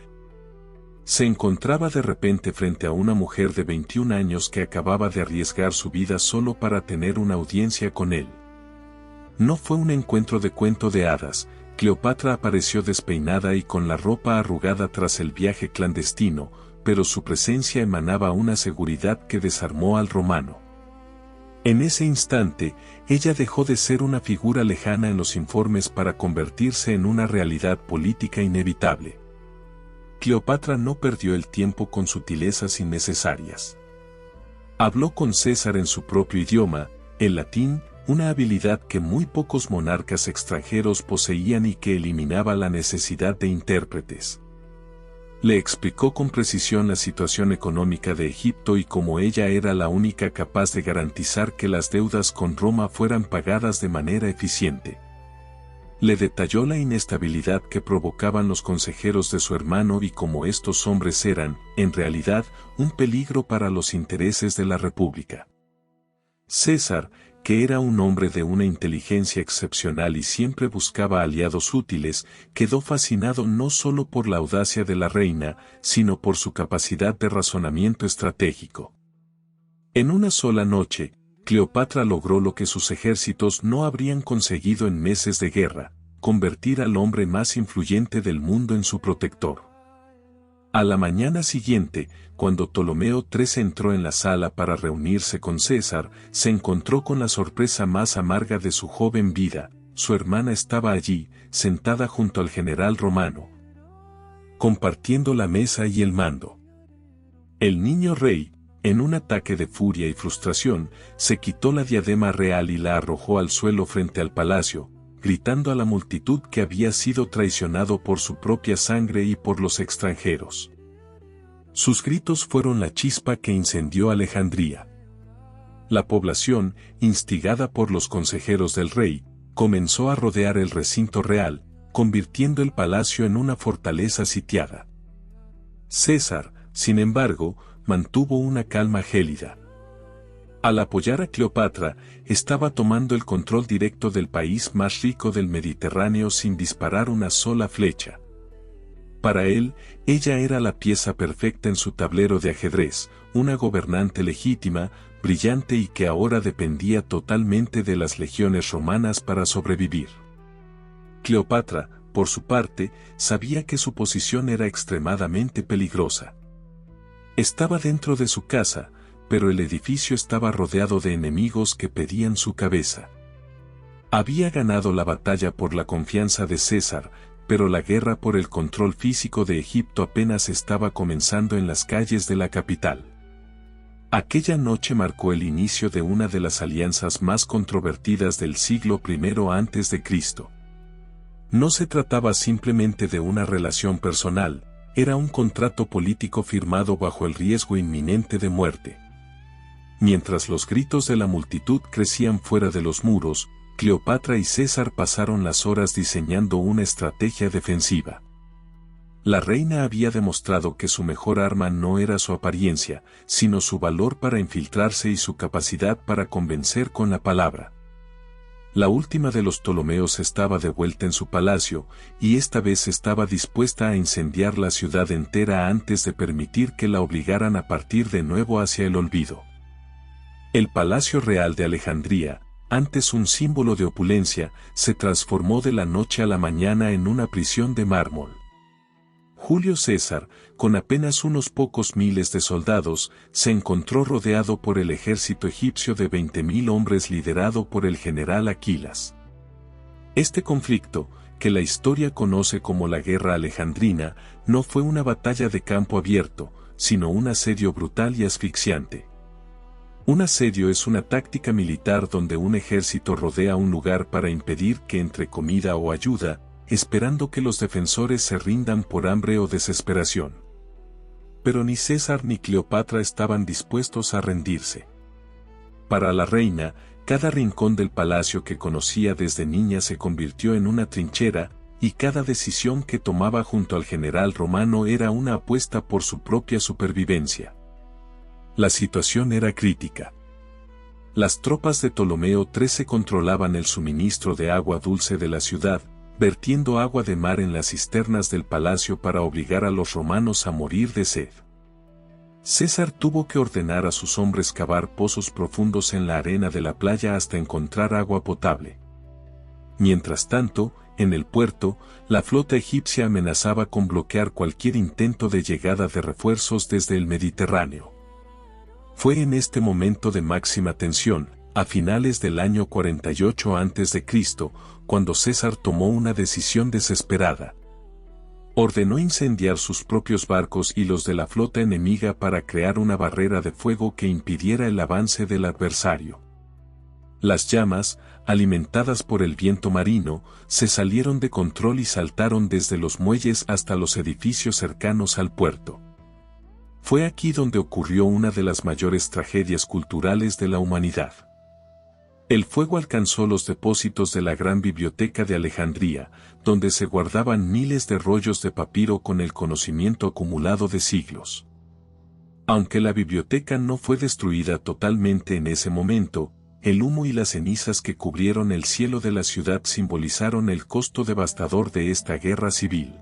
Speaker 1: se encontraba de repente frente a una mujer de 21 años que acababa de arriesgar su vida solo para tener una audiencia con él. No fue un encuentro de cuento de hadas. Cleopatra apareció despeinada y con la ropa arrugada tras el viaje clandestino, pero su presencia emanaba una seguridad que desarmó al romano. En ese instante, ella dejó de ser una figura lejana en los informes para convertirse en una realidad política inevitable. Cleopatra no perdió el tiempo con sutilezas innecesarias. Habló con César en su propio idioma, el latín, una habilidad que muy pocos monarcas extranjeros poseían y que eliminaba la necesidad de intérpretes. Le explicó con precisión la situación económica de Egipto y cómo ella era la única capaz de garantizar que las deudas con Roma fueran pagadas de manera eficiente. Le detalló la inestabilidad que provocaban los consejeros de su hermano y cómo estos hombres eran, en realidad, un peligro para los intereses de la República. César, que era un hombre de una inteligencia excepcional y siempre buscaba aliados útiles, quedó fascinado no solo por la audacia de la reina, sino por su capacidad de razonamiento estratégico. En una sola noche, Cleopatra logró lo que sus ejércitos no habrían conseguido en meses de guerra, convertir al hombre más influyente del mundo en su protector. A la mañana siguiente, cuando Ptolomeo III entró en la sala para reunirse con César, se encontró con la sorpresa más amarga de su joven vida. Su hermana estaba allí, sentada junto al general romano, compartiendo la mesa y el mando. El niño rey, en un ataque de furia y frustración, se quitó la diadema real y la arrojó al suelo frente al palacio, gritando a la multitud que había sido traicionado por su propia sangre y por los extranjeros. Sus gritos fueron la chispa que incendió Alejandría. La población, instigada por los consejeros del rey, comenzó a rodear el recinto real, convirtiendo el palacio en una fortaleza sitiada. César, sin embargo, mantuvo una calma gélida. Al apoyar a Cleopatra, estaba tomando el control directo del país más rico del Mediterráneo sin disparar una sola flecha. Para él, ella era la pieza perfecta en su tablero de ajedrez, una gobernante legítima, brillante y que ahora dependía totalmente de las legiones romanas para sobrevivir. Cleopatra, por su parte, sabía que su posición era extremadamente peligrosa. Estaba dentro de su casa, pero el edificio estaba rodeado de enemigos que pedían su cabeza. Había ganado la batalla por la confianza de César, pero la guerra por el control físico de Egipto apenas estaba comenzando en las calles de la capital. Aquella noche marcó el inicio de una de las alianzas más controvertidas del siglo I a.C. No se trataba simplemente de una relación personal, era un contrato político firmado bajo el riesgo inminente de muerte. Mientras los gritos de la multitud crecían fuera de los muros, Cleopatra y César pasaron las horas diseñando una estrategia defensiva. La reina había demostrado que su mejor arma no era su apariencia, sino su valor para infiltrarse y su capacidad para convencer con la palabra. La última de los Ptolomeos estaba de vuelta en su palacio, y esta vez estaba dispuesta a incendiar la ciudad entera antes de permitir que la obligaran a partir de nuevo hacia el olvido. El Palacio Real de Alejandría, antes un símbolo de opulencia, se transformó de la noche a la mañana en una prisión de mármol. Julio César, con apenas unos pocos miles de soldados, se encontró rodeado por el ejército egipcio de 20.000 hombres liderado por el general Aquilas. Este conflicto, que la historia conoce como la Guerra Alejandrina, no fue una batalla de campo abierto, sino un asedio brutal y asfixiante. Un asedio es una táctica militar donde un ejército rodea un lugar para impedir que entre comida o ayuda, esperando que los defensores se rindan por hambre o desesperación. Pero ni César ni Cleopatra estaban dispuestos a rendirse. Para la reina, cada rincón del palacio que conocía desde niña se convirtió en una trinchera, y cada decisión que tomaba junto al general romano era una apuesta por su propia supervivencia. La situación era crítica. Las tropas de Ptolomeo XIII controlaban el suministro de agua dulce de la ciudad, vertiendo agua de mar en las cisternas del palacio para obligar a los romanos a morir de sed. César tuvo que ordenar a sus hombres cavar pozos profundos en la arena de la playa hasta encontrar agua potable. Mientras tanto, en el puerto, la flota egipcia amenazaba con bloquear cualquier intento de llegada de refuerzos desde el Mediterráneo. Fue en este momento de máxima tensión, a finales del año 48 a.C., cuando César tomó una decisión desesperada. Ordenó incendiar sus propios barcos y los de la flota enemiga para crear una barrera de fuego que impidiera el avance del adversario. Las llamas, alimentadas por el viento marino, se salieron de control y saltaron desde los muelles hasta los edificios cercanos al puerto. Fue aquí donde ocurrió una de las mayores tragedias culturales de la humanidad. El fuego alcanzó los depósitos de la gran biblioteca de Alejandría, donde se guardaban miles de rollos de papiro con el conocimiento acumulado de siglos. Aunque la biblioteca no fue destruida totalmente en ese momento, el humo y las cenizas que cubrieron el cielo de la ciudad simbolizaron el costo devastador de esta guerra civil.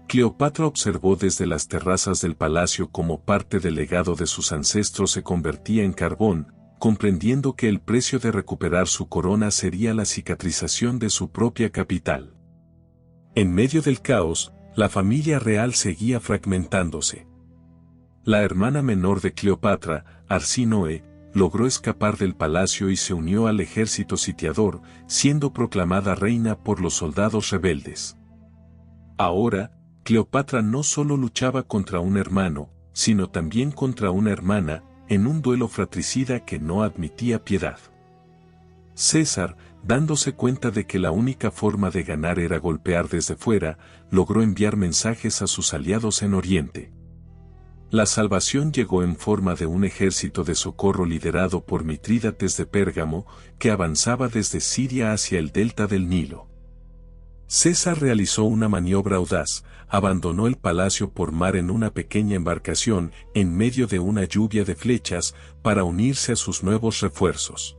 Speaker 1: Cleopatra observó desde las terrazas del palacio cómo parte del legado de sus ancestros se convertía en carbón, comprendiendo que el precio de recuperar su corona sería la cicatrización de su propia capital. En medio del caos, la familia real seguía fragmentándose. La hermana menor de Cleopatra, Arsínoe, logró escapar del palacio y se unió al ejército sitiador, siendo proclamada reina por los soldados rebeldes. Ahora, Cleopatra no solo luchaba contra un hermano, sino también contra una hermana, en un duelo fratricida que no admitía piedad. César, dándose cuenta de que la única forma de ganar era golpear desde fuera, logró enviar mensajes a sus aliados en Oriente. La salvación llegó en forma de un ejército de socorro liderado por Mitrídates de Pérgamo, que avanzaba desde Siria hacia el delta del Nilo. César realizó una maniobra audaz, abandonó el palacio por mar en una pequeña embarcación, en medio de una lluvia de flechas, para unirse a sus nuevos refuerzos.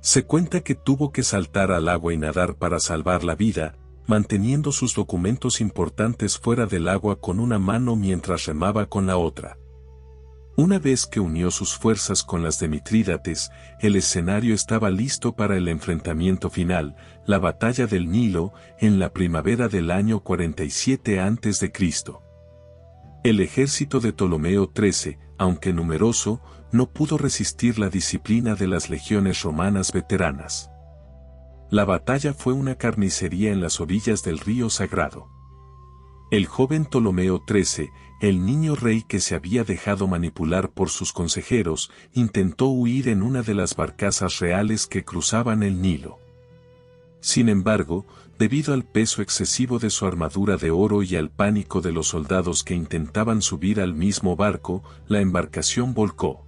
Speaker 1: Se cuenta que tuvo que saltar al agua y nadar para salvar la vida, manteniendo sus documentos importantes fuera del agua con una mano mientras remaba con la otra. Una vez que unió sus fuerzas con las de Mitrídates, el escenario estaba listo para el enfrentamiento final, la batalla del Nilo, en la primavera del año 47 a.C. El ejército de Ptolomeo XIII, aunque numeroso, no pudo resistir la disciplina de las legiones romanas veteranas. La batalla fue una carnicería en las orillas del río Sagrado. El joven Ptolomeo XIII, el niño rey que se había dejado manipular por sus consejeros, intentó huir en una de las barcazas reales que cruzaban el Nilo. Sin embargo, debido al peso excesivo de su armadura de oro y al pánico de los soldados que intentaban subir al mismo barco, la embarcación volcó.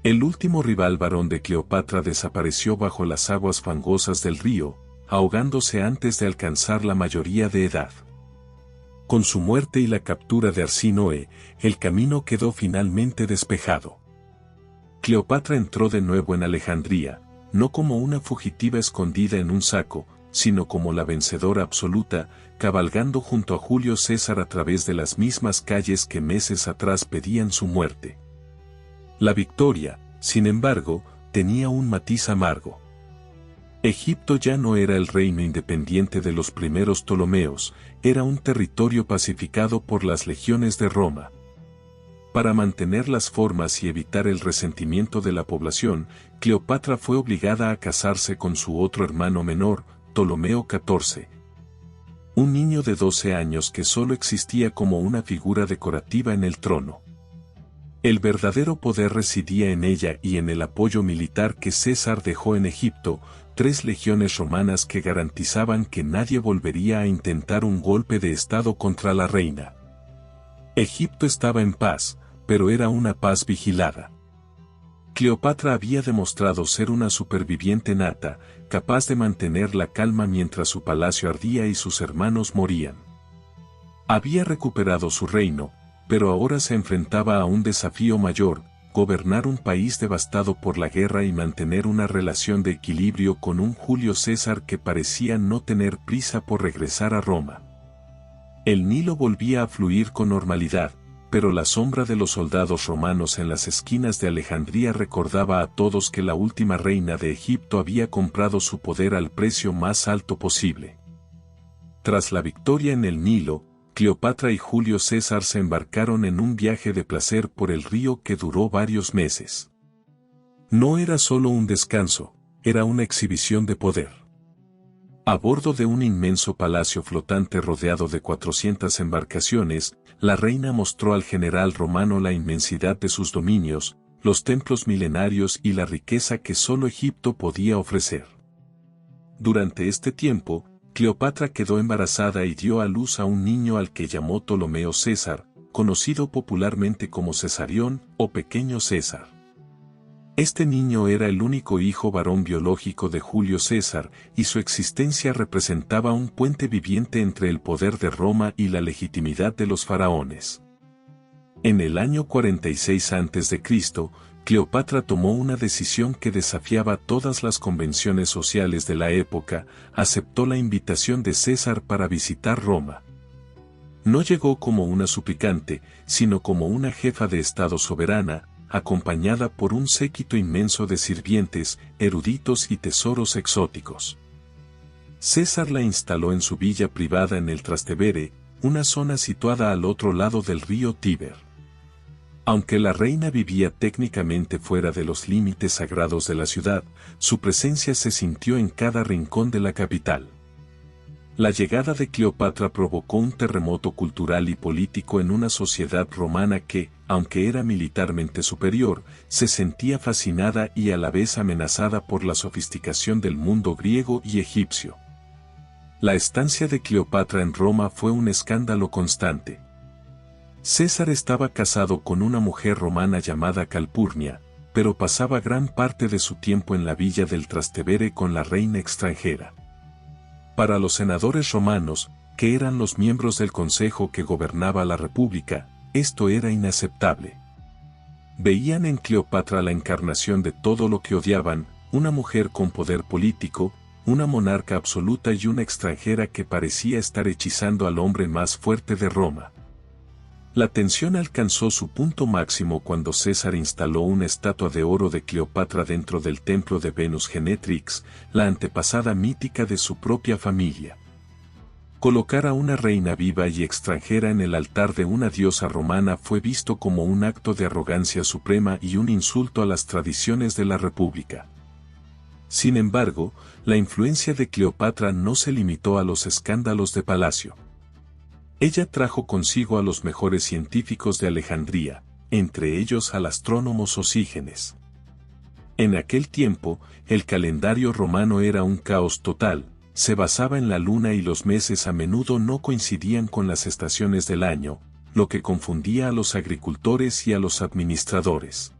Speaker 1: El último rival varón de Cleopatra desapareció bajo las aguas fangosas del río, ahogándose antes de alcanzar la mayoría de edad. Con su muerte y la captura de Arsínoe, el camino quedó finalmente despejado. Cleopatra entró de nuevo en Alejandría, no como una fugitiva escondida en un saco, sino como la vencedora absoluta, cabalgando junto a Julio César a través de las mismas calles que meses atrás pedían su muerte. La victoria, sin embargo, tenía un matiz amargo. Egipto ya no era el reino independiente de los primeros Ptolomeos, era un territorio pacificado por las legiones de Roma. Para mantener las formas y evitar el resentimiento de la población, Cleopatra fue obligada a casarse con su otro hermano menor, Ptolomeo XIV. Un niño de 12 años que solo existía como una figura decorativa en el trono. El verdadero poder residía en ella y en el apoyo militar que César dejó en Egipto, 3 legiones romanas que garantizaban que nadie volvería a intentar un golpe de estado contra la reina. Egipto estaba en paz, pero era una paz vigilada. Cleopatra había demostrado ser una superviviente nata, capaz de mantener la calma mientras su palacio ardía y sus hermanos morían. Había recuperado su reino, pero ahora se enfrentaba a un desafío mayor: gobernar un país devastado por la guerra y mantener una relación de equilibrio con un Julio César que parecía no tener prisa por regresar a Roma. El Nilo volvía a fluir con normalidad, pero la sombra de los soldados romanos en las esquinas de Alejandría recordaba a todos que la última reina de Egipto había comprado su poder al precio más alto posible. Tras la victoria en el Nilo, Cleopatra y Julio César se embarcaron en un viaje de placer por el río que duró varios meses. No era solo un descanso, era una exhibición de poder. A bordo de un inmenso palacio flotante rodeado de 400 embarcaciones, la reina mostró al general romano la inmensidad de sus dominios, los templos milenarios y la riqueza que solo Egipto podía ofrecer. Durante este tiempo, Cleopatra quedó embarazada y dio a luz a un niño al que llamó Ptolomeo César, conocido popularmente como Cesarión o Pequeño César. Este niño era el único hijo varón biológico de Julio César, y su existencia representaba un puente viviente entre el poder de Roma y la legitimidad de los faraones. En el año 46 a.C., Cleopatra tomó una decisión que desafiaba todas las convenciones sociales de la época: aceptó la invitación de César para visitar Roma. No llegó como una suplicante, sino como una jefa de estado soberana, acompañada por un séquito inmenso de sirvientes, eruditos y tesoros exóticos. César la instaló en su villa privada en el Trastevere, una zona situada al otro lado del río Tíber. Aunque la reina vivía técnicamente fuera de los límites sagrados de la ciudad, su presencia se sintió en cada rincón de la capital. La llegada de Cleopatra provocó un terremoto cultural y político en una sociedad romana que, aunque era militarmente superior, se sentía fascinada y a la vez amenazada por la sofisticación del mundo griego y egipcio. La estancia de Cleopatra en Roma fue un escándalo constante. César estaba casado con una mujer romana llamada Calpurnia, pero pasaba gran parte de su tiempo en la villa del Trastevere con la reina extranjera. Para los senadores romanos, que eran los miembros del consejo que gobernaba la república, esto era inaceptable. Veían en Cleopatra la encarnación de todo lo que odiaban: una mujer con poder político, una monarca absoluta y una extranjera que parecía estar hechizando al hombre más fuerte de Roma. La tensión alcanzó su punto máximo cuando César instaló una estatua de oro de Cleopatra dentro del templo de Venus Genetrix, la antepasada mítica de su propia familia. Colocar a una reina viva y extranjera en el altar de una diosa romana fue visto como un acto de arrogancia suprema y un insulto a las tradiciones de la República. Sin embargo, la influencia de Cleopatra no se limitó a los escándalos de palacio. Ella trajo consigo a los mejores científicos de Alejandría, entre ellos al astrónomo Sosígenes. En aquel tiempo, el calendario romano era un caos total, se basaba en la luna y los meses a menudo no coincidían con las estaciones del año, lo que confundía a los agricultores y a los administradores.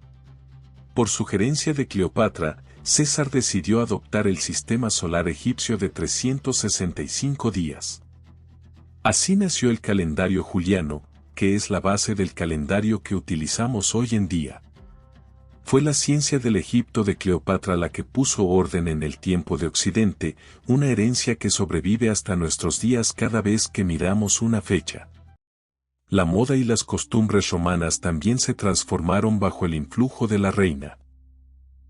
Speaker 1: Por sugerencia de Cleopatra, César decidió adoptar el sistema solar egipcio de 365 días. Así nació el calendario juliano, que es la base del calendario que utilizamos hoy en día. Fue la ciencia del Egipto de Cleopatra la que puso orden en el tiempo de Occidente, una herencia que sobrevive hasta nuestros días cada vez que miramos una fecha. La moda y las costumbres romanas también se transformaron bajo el influjo de la reina.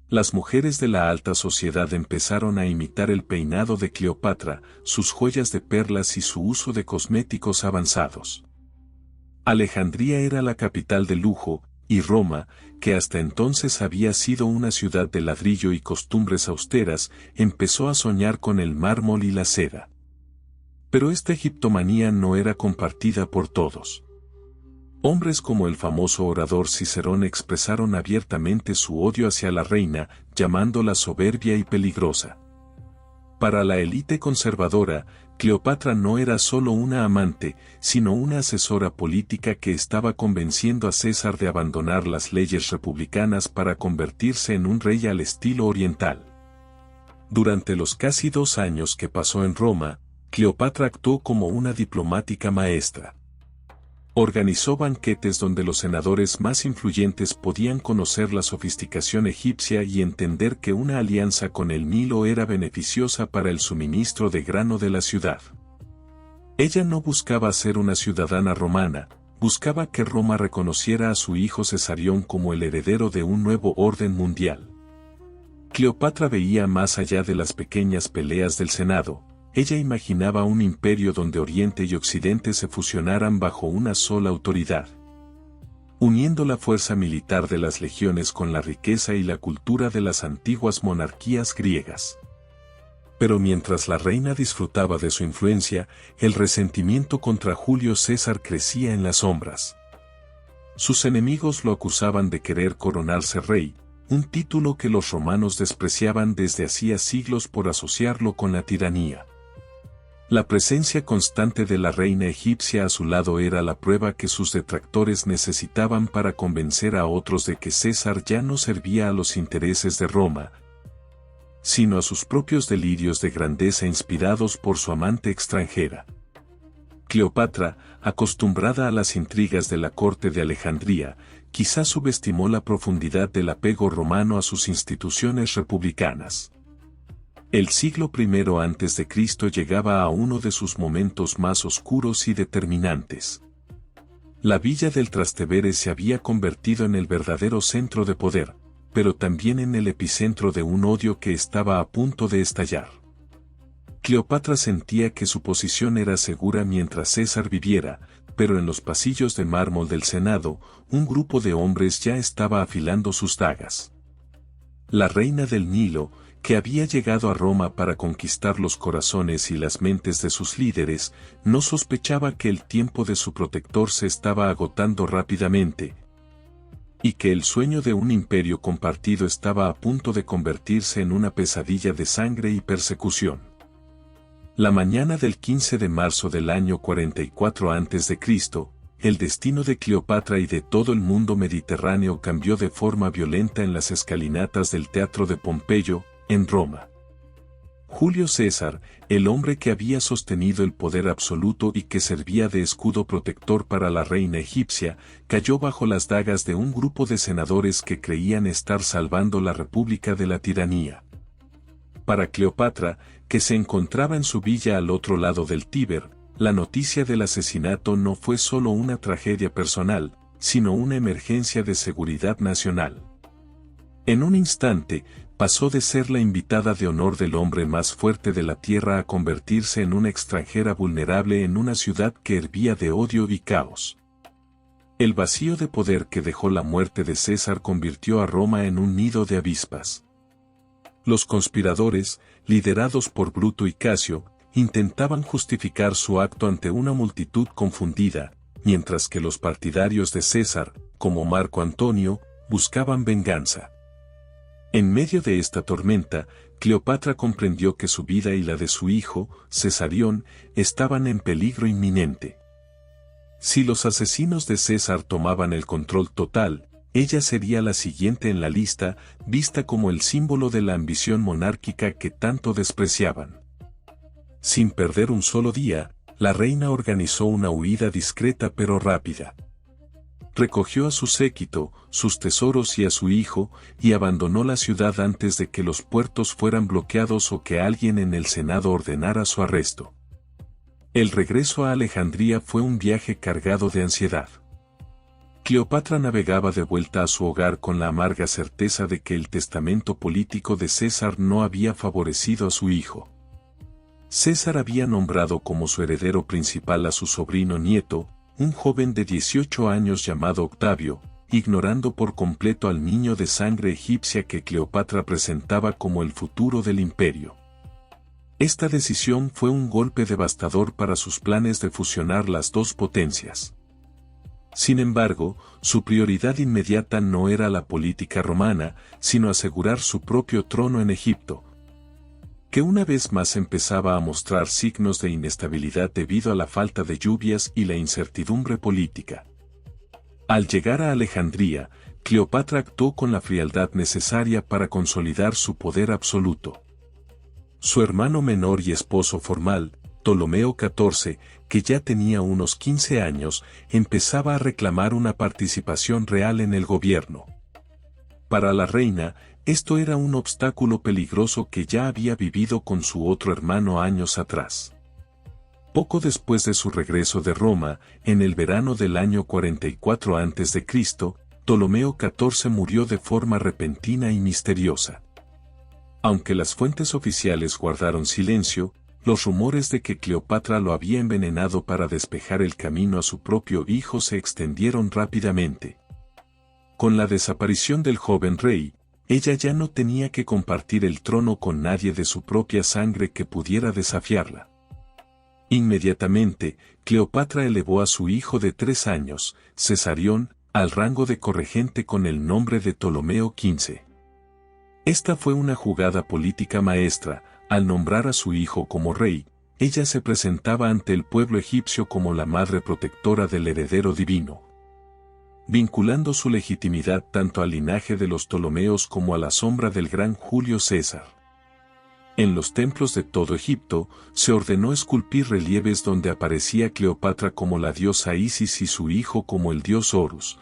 Speaker 1: Las mujeres de la alta sociedad empezaron a imitar el peinado de Cleopatra, sus joyas de perlas y su uso de cosméticos avanzados. Alejandría era la capital del lujo, y Roma, que hasta entonces había sido una ciudad de ladrillo y costumbres austeras, empezó a soñar con el mármol y la seda. Pero esta egiptomanía no era compartida por todos. Hombres como el famoso orador Cicerón expresaron abiertamente su odio hacia la reina, llamándola soberbia y peligrosa. Para la élite conservadora, Cleopatra no era solo una amante, sino una asesora política que estaba convenciendo a César de abandonar las leyes republicanas para convertirse en un rey al estilo oriental. Durante los casi 2 años que pasó en Roma, Cleopatra actuó como una diplomática maestra. Organizó banquetes donde los senadores más influyentes podían conocer la sofisticación egipcia y entender que una alianza con el Nilo era beneficiosa para el suministro de grano de la ciudad. Ella no buscaba ser una ciudadana romana, buscaba que Roma reconociera a su hijo Cesarión como el heredero de un nuevo orden mundial. Cleopatra veía más allá de las pequeñas peleas del Senado. Ella imaginaba un imperio donde Oriente y Occidente se fusionaran bajo una sola autoridad. Uniendo la fuerza militar de las legiones con la riqueza y la cultura de las antiguas monarquías griegas. Pero mientras la reina disfrutaba de su influencia, el resentimiento contra Julio César crecía en las sombras. Sus enemigos lo acusaban de querer coronarse rey, un título que los romanos despreciaban desde hacía siglos por asociarlo con la tiranía. La presencia constante de la reina egipcia a su lado era la prueba que sus detractores necesitaban para convencer a otros de que César ya no servía a los intereses de Roma, sino a sus propios delirios de grandeza inspirados por su amante extranjera. Cleopatra, acostumbrada a las intrigas de la corte de Alejandría, quizás subestimó la profundidad del apego romano a sus instituciones republicanas. El siglo I a.C. llegaba a uno de sus momentos más oscuros y determinantes. La villa del Trastevere se había convertido en el verdadero centro de poder, pero también en el epicentro de un odio que estaba a punto de estallar. Cleopatra sentía que su posición era segura mientras César viviera, pero en los pasillos de mármol del Senado, un grupo de hombres ya estaba afilando sus dagas. La reina del Nilo, que había llegado a Roma para conquistar los corazones y las mentes de sus líderes, no sospechaba que el tiempo de su protector se estaba agotando rápidamente, y que el sueño de un imperio compartido estaba a punto de convertirse en una pesadilla de sangre y persecución. La mañana del 15 de marzo del año 44 a.C., el destino de Cleopatra y de todo el mundo mediterráneo cambió de forma violenta en las escalinatas del Teatro de Pompeyo, en Roma. Julio César, el hombre que había sostenido el poder absoluto y que servía de escudo protector para la reina egipcia, cayó bajo las dagas de un grupo de senadores que creían estar salvando la república de la tiranía. Para Cleopatra, que se encontraba en su villa al otro lado del Tíber, la noticia del asesinato no fue solo una tragedia personal, sino una emergencia de seguridad nacional. En un instante, pasó de ser la invitada de honor del hombre más fuerte de la tierra a convertirse en una extranjera vulnerable en una ciudad que hervía de odio y caos. El vacío de poder que dejó la muerte de César convirtió a Roma en un nido de avispas. Los conspiradores, liderados por Bruto y Casio, intentaban justificar su acto ante una multitud confundida, mientras que los partidarios de César, como Marco Antonio, buscaban venganza. En medio de esta tormenta, Cleopatra comprendió que su vida y la de su hijo, Cesarión, estaban en peligro inminente. Si los asesinos de César tomaban el control total, ella sería la siguiente en la lista, vista como el símbolo de la ambición monárquica que tanto despreciaban. Sin perder un solo día, la reina organizó una huida discreta pero rápida. Recogió a su séquito, sus tesoros y a su hijo, y abandonó la ciudad antes de que los puertos fueran bloqueados o que alguien en el Senado ordenara su arresto. El regreso a Alejandría fue un viaje cargado de ansiedad. Cleopatra navegaba de vuelta a su hogar con la amarga certeza de que el testamento político de César no había favorecido a su hijo. César había nombrado como su heredero principal a su sobrino nieto, un joven de 18 años llamado Octavio, ignorando por completo al niño de sangre egipcia que Cleopatra presentaba como el futuro del imperio. Esta decisión fue un golpe devastador para sus planes de fusionar las dos potencias. Sin embargo, su prioridad inmediata no era la política romana, sino asegurar su propio trono en Egipto, que una vez más empezaba a mostrar signos de inestabilidad debido a la falta de lluvias y la incertidumbre política. Al llegar a Alejandría, Cleopatra actuó con la frialdad necesaria para consolidar su poder absoluto. Su hermano menor y esposo formal, Ptolomeo XIV, que ya tenía unos 15 años, empezaba a reclamar una participación real en el gobierno. Para la reina, esto era un obstáculo peligroso que ya había vivido con su otro hermano años atrás. Poco después de su regreso de Roma, en el verano del año 44 a.C., Ptolomeo XIV murió de forma repentina y misteriosa. Aunque las fuentes oficiales guardaron silencio, los rumores de que Cleopatra lo había envenenado para despejar el camino a su propio hijo se extendieron rápidamente. Con la desaparición del joven rey, ella ya no tenía que compartir el trono con nadie de su propia sangre que pudiera desafiarla. Inmediatamente, Cleopatra elevó a su hijo de 3 años, Cesarión, al rango de corregente con el nombre de Ptolomeo XV. Esta fue una jugada política maestra. Al nombrar a su hijo como rey, ella se presentaba ante el pueblo egipcio como la madre protectora del heredero divino, vinculando su legitimidad tanto al linaje de los Ptolomeos como a la sombra del gran Julio César. En los templos de todo Egipto, se ordenó esculpir relieves donde aparecía Cleopatra como la diosa Isis y su hijo como el dios Horus,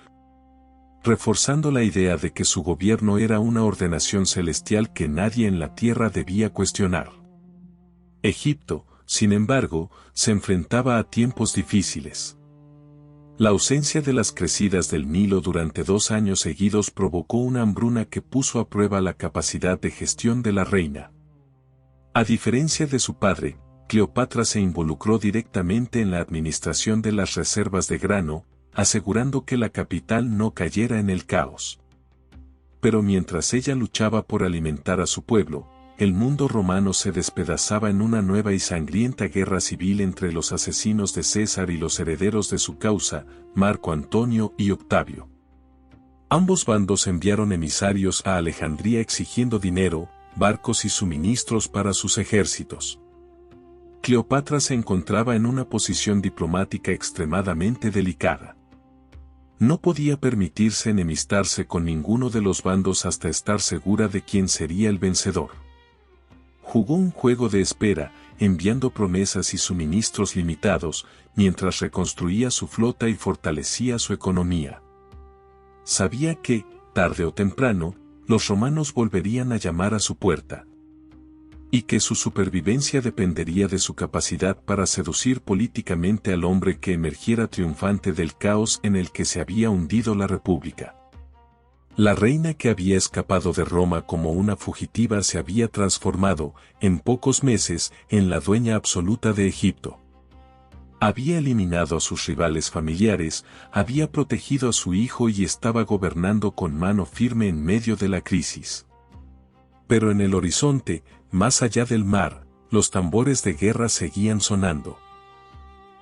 Speaker 1: reforzando la idea de que su gobierno era una ordenación celestial que nadie en la tierra debía cuestionar. Egipto, sin embargo, se enfrentaba a tiempos difíciles. La ausencia de las crecidas del Nilo durante 2 años seguidos provocó una hambruna que puso a prueba la capacidad de gestión de la reina. A diferencia de su padre, Cleopatra se involucró directamente en la administración de las reservas de grano, asegurando que la capital no cayera en el caos. Pero mientras ella luchaba por alimentar a su pueblo, el mundo romano se despedazaba en una nueva y sangrienta guerra civil entre los asesinos de César y los herederos de su causa, Marco Antonio y Octavio. Ambos bandos enviaron emisarios a Alejandría exigiendo dinero, barcos y suministros para sus ejércitos. Cleopatra se encontraba en una posición diplomática extremadamente delicada. No podía permitirse enemistarse con ninguno de los bandos hasta estar segura de quién sería el vencedor. Jugó un juego de espera, enviando promesas y suministros limitados, mientras reconstruía su flota y fortalecía su economía. Sabía que, tarde o temprano, los romanos volverían a llamar a su puerta, y que su supervivencia dependería de su capacidad para seducir políticamente al hombre que emergiera triunfante del caos en el que se había hundido la República. La reina que había escapado de Roma como una fugitiva se había transformado, en pocos meses, en la dueña absoluta de Egipto. Había eliminado a sus rivales familiares, había protegido a su hijo y estaba gobernando con mano firme en medio de la crisis. Pero en el horizonte, más allá del mar, Los tambores de guerra seguían sonando.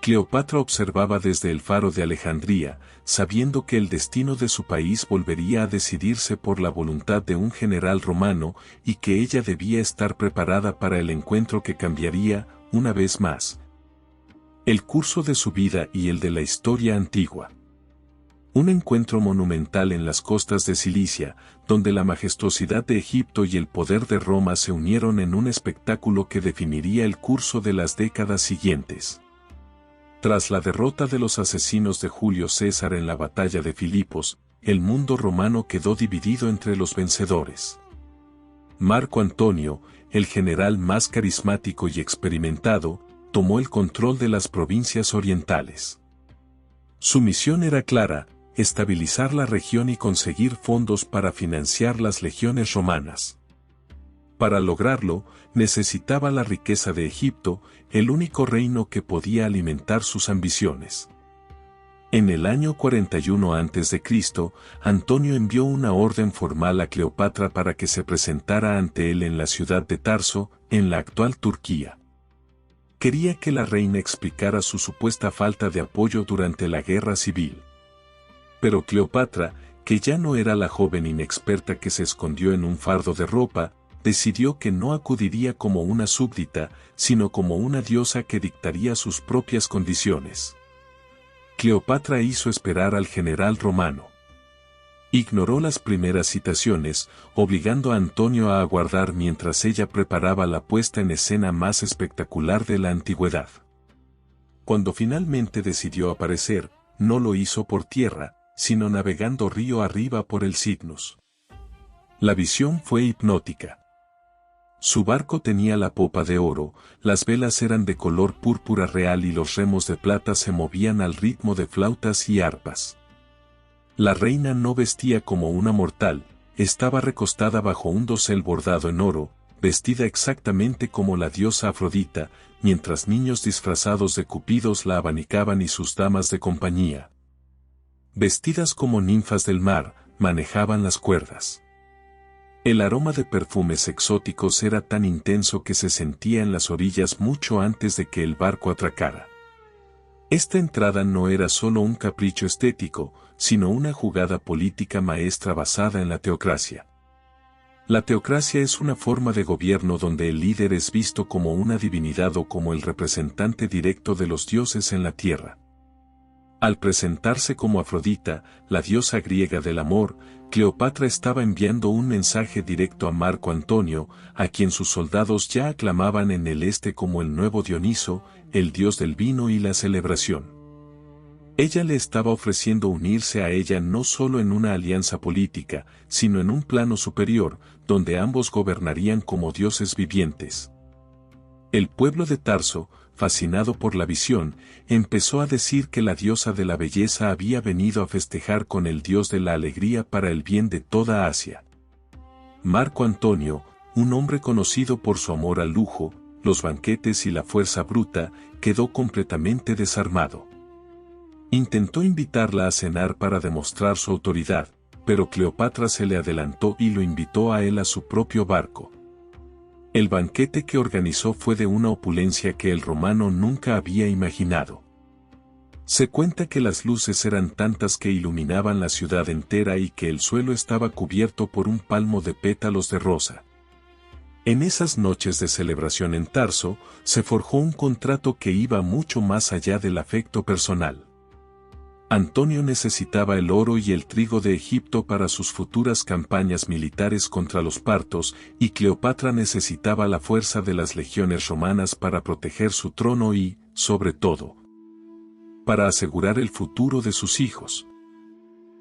Speaker 1: Cleopatra observaba desde el faro de Alejandría, sabiendo que el destino de su país volvería a decidirse por la voluntad de un general romano y que ella debía estar preparada para el encuentro que cambiaría, una vez más, el curso de su vida y el de la historia antigua. Un encuentro monumental en las costas de Cilicia, donde la majestuosidad de Egipto y el poder de Roma se unieron en un espectáculo que definiría el curso de las décadas siguientes. Tras la derrota de los asesinos de Julio César en la batalla de Filipos, el mundo romano quedó dividido entre los vencedores. Marco Antonio, el general más carismático y experimentado, tomó el control de las provincias orientales. Su misión era clara: estabilizar la región y conseguir fondos para financiar las legiones romanas. Para lograrlo, necesitaba la riqueza de Egipto, el único reino que podía alimentar sus ambiciones. En el año 41 a.C., Antonio envió una orden formal a Cleopatra para que se presentara ante él en la ciudad de Tarso, en la actual Turquía. Quería que la reina explicara su supuesta falta de apoyo durante la guerra civil. Pero Cleopatra, que ya no era la joven inexperta que se escondió en un fardo de ropa, decidió que no acudiría como una súbdita, sino como una diosa que dictaría sus propias condiciones. Cleopatra hizo esperar al general romano. Ignoró las primeras citaciones, obligando a Antonio a aguardar mientras ella preparaba la puesta en escena más espectacular de la antigüedad. Cuando finalmente decidió aparecer, no lo hizo por tierra, sino navegando río arriba por el Cydnus. La visión fue hipnótica. Su barco tenía la popa de oro, las velas eran de color púrpura real y los remos de plata se movían al ritmo de flautas y arpas. La reina no vestía como una mortal, estaba recostada bajo un dosel bordado en oro, vestida exactamente como la diosa Afrodita, mientras niños disfrazados de cupidos la abanicaban y sus damas de compañía, vestidas como ninfas del mar, manejaban las cuerdas. El aroma de perfumes exóticos era tan intenso que se sentía en las orillas mucho antes de que el barco atracara. Esta entrada no era solo un capricho estético, sino una jugada política maestra basada en la teocracia. La teocracia es una forma de gobierno donde el líder es visto como una divinidad o como el representante directo de los dioses en la tierra. Al presentarse como Afrodita, la diosa griega del amor, Cleopatra estaba enviando un mensaje directo a Marco Antonio, a quien sus soldados ya aclamaban en el este como el nuevo Dioniso, el dios del vino y la celebración. Ella le estaba ofreciendo unirse a ella no solo en una alianza política, sino en un plano superior, donde ambos gobernarían como dioses vivientes. El pueblo de Tarso, fascinado por la visión, empezó a decir que la diosa de la belleza había venido a festejar con el dios de la alegría para el bien de toda Asia. Marco Antonio, un hombre conocido por su amor al lujo, los banquetes y la fuerza bruta, quedó completamente desarmado. Intentó invitarla a cenar para demostrar su autoridad, pero Cleopatra se le adelantó y lo invitó a él a su propio barco. El banquete que organizó fue de una opulencia que el romano nunca había imaginado. Se cuenta que las luces eran tantas que iluminaban la ciudad entera y que el suelo estaba cubierto por un palmo de pétalos de rosa. En esas noches de celebración en Tarso, se forjó un contrato que iba mucho más allá del afecto personal. Antonio necesitaba el oro y el trigo de Egipto para sus futuras campañas militares contra los partos, y Cleopatra necesitaba la fuerza de las legiones romanas para proteger su trono y, sobre todo, para asegurar el futuro de sus hijos.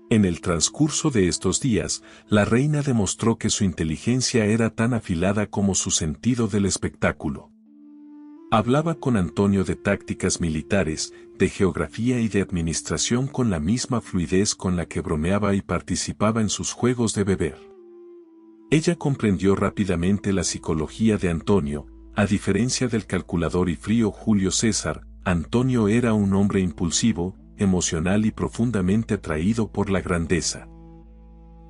Speaker 1: En el transcurso de estos días, la reina demostró que su inteligencia era tan afilada como su sentido del espectáculo. Hablaba con Antonio de tácticas militares, de geografía y de administración con la misma fluidez con la que bromeaba y participaba en sus juegos de beber. Ella comprendió rápidamente la psicología de Antonio. A diferencia del calculador y frío Julio César, Antonio era un hombre impulsivo, emocional y profundamente atraído por la grandeza.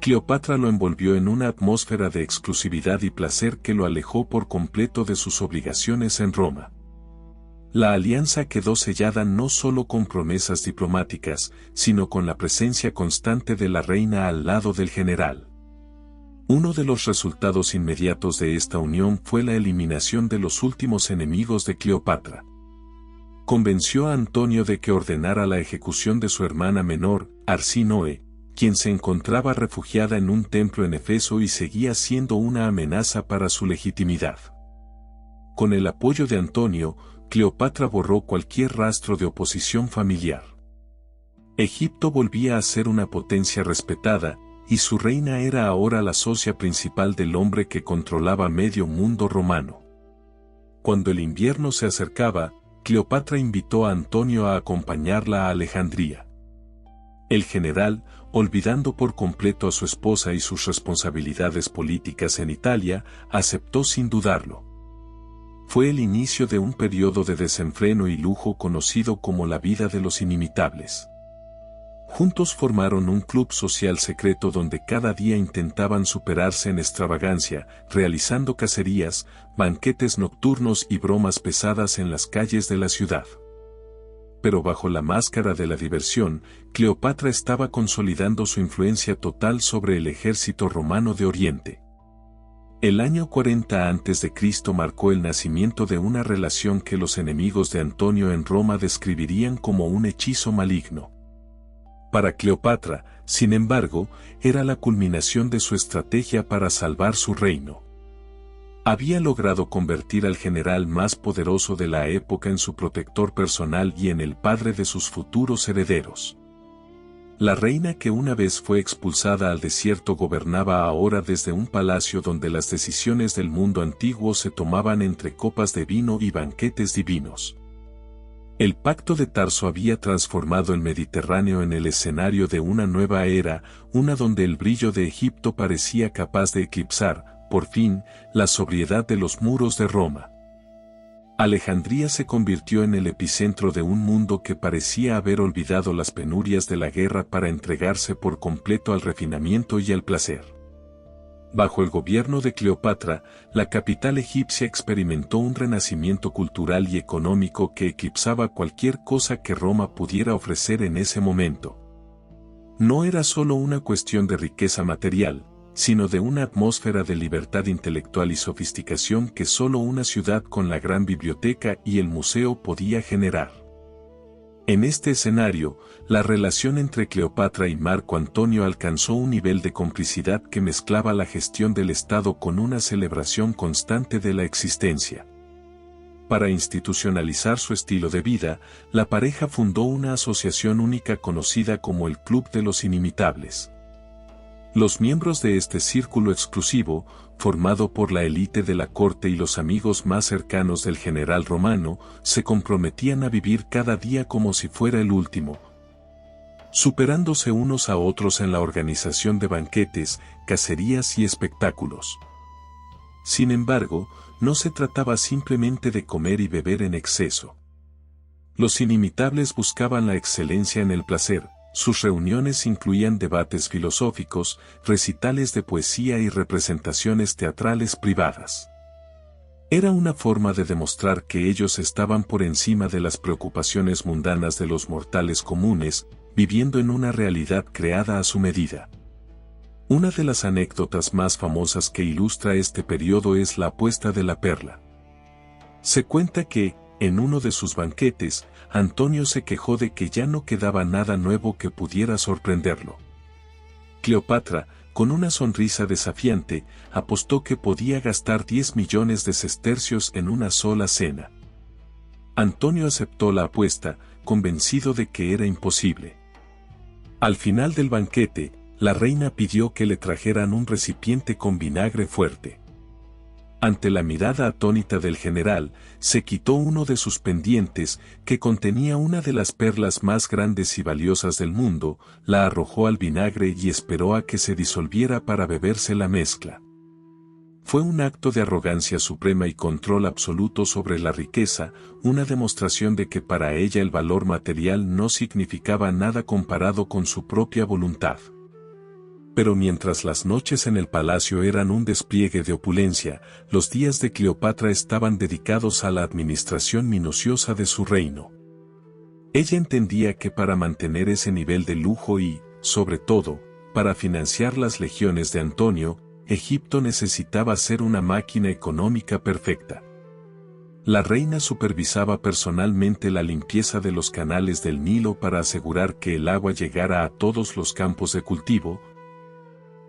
Speaker 1: Cleopatra lo envolvió en una atmósfera de exclusividad y placer que lo alejó por completo de sus obligaciones en Roma. La alianza quedó sellada no solo con promesas diplomáticas, sino con la presencia constante de la reina al lado del general. Uno de los resultados inmediatos de esta unión fue la eliminación de los últimos enemigos de Cleopatra. Convenció a Antonio de que ordenara la ejecución de su hermana menor, Arsínoe, quien se encontraba refugiada en un templo en Éfeso y seguía siendo una amenaza para su legitimidad. Con el apoyo de Antonio, Cleopatra borró cualquier rastro de oposición familiar. Egipto volvía a ser una potencia respetada, y su reina era ahora la socia principal del hombre que controlaba medio mundo romano. Cuando el invierno se acercaba, Cleopatra invitó a Antonio a acompañarla a Alejandría. El general, olvidando por completo a su esposa y sus responsabilidades políticas en Italia, aceptó sin dudarlo. Fue el inicio de un periodo de desenfreno y lujo conocido como la vida de los inimitables. Juntos formaron un club social secreto donde cada día intentaban superarse en extravagancia, realizando cacerías, banquetes nocturnos y bromas pesadas en las calles de la ciudad. Pero bajo la máscara de la diversión, Cleopatra estaba consolidando su influencia total sobre el ejército romano de Oriente. El año 40 a.C. marcó el nacimiento de una relación que los enemigos de Antonio en Roma describirían como un hechizo maligno. Para Cleopatra, sin embargo, era la culminación de su estrategia para salvar su reino. Había logrado convertir al general más poderoso de la época en su protector personal y en el padre de sus futuros herederos. La reina que una vez fue expulsada al desierto gobernaba ahora desde un palacio donde las decisiones del mundo antiguo se tomaban entre copas de vino y banquetes divinos. El Pacto de Tarso había transformado el Mediterráneo en el escenario de una nueva era, una donde el brillo de Egipto parecía capaz de eclipsar, por fin, la sobriedad de los muros de Roma. Alejandría se convirtió en el epicentro de un mundo que parecía haber olvidado las penurias de la guerra para entregarse por completo al refinamiento y al placer. Bajo el gobierno de Cleopatra, la capital egipcia experimentó un renacimiento cultural y económico que eclipsaba cualquier cosa que Roma pudiera ofrecer en ese momento. No era solo una cuestión de riqueza material, sino de una atmósfera de libertad intelectual y sofisticación que solo una ciudad con la gran biblioteca y el museo podía generar. En este escenario, la relación entre Cleopatra y Marco Antonio alcanzó un nivel de complicidad que mezclaba la gestión del Estado con una celebración constante de la existencia. Para institucionalizar su estilo de vida, la pareja fundó una asociación única conocida como el Club de los Inimitables. Los miembros de este círculo exclusivo, formado por la élite de la corte y los amigos más cercanos del general romano, se comprometían a vivir cada día como si fuera el último, superándose unos a otros en la organización de banquetes, cacerías y espectáculos. Sin embargo, no se trataba simplemente de comer y beber en exceso. Los inimitables buscaban la excelencia en el placer. Sus reuniones incluían debates filosóficos, recitales de poesía y representaciones teatrales privadas. Era una forma de demostrar que ellos estaban por encima de las preocupaciones mundanas de los mortales comunes, viviendo en una realidad creada a su medida. Una de las anécdotas más famosas que ilustra este periodo es la apuesta de la perla. Se cuenta que, en uno de sus banquetes, Antonio se quejó de que ya no quedaba nada nuevo que pudiera sorprenderlo. Cleopatra, con una sonrisa desafiante, apostó que podía gastar 10 millones de sestercios en una sola cena. Antonio aceptó la apuesta, convencido de que era imposible. Al final del banquete, la reina pidió que le trajeran un recipiente con vinagre fuerte. Ante la mirada atónita del general, se quitó uno de sus pendientes, que contenía una de las perlas más grandes y valiosas del mundo, la arrojó al vinagre y esperó a que se disolviera para beberse la mezcla. Fue un acto de arrogancia suprema y control absoluto sobre la riqueza, una demostración de que para ella el valor material no significaba nada comparado con su propia voluntad. Pero mientras las noches en el palacio eran un despliegue de opulencia, los días de Cleopatra estaban dedicados a la administración minuciosa de su reino. Ella entendía que para mantener ese nivel de lujo y, sobre todo, para financiar las legiones de Antonio, Egipto necesitaba ser una máquina económica perfecta. La reina supervisaba personalmente la limpieza de los canales del Nilo para asegurar que el agua llegara a todos los campos de cultivo.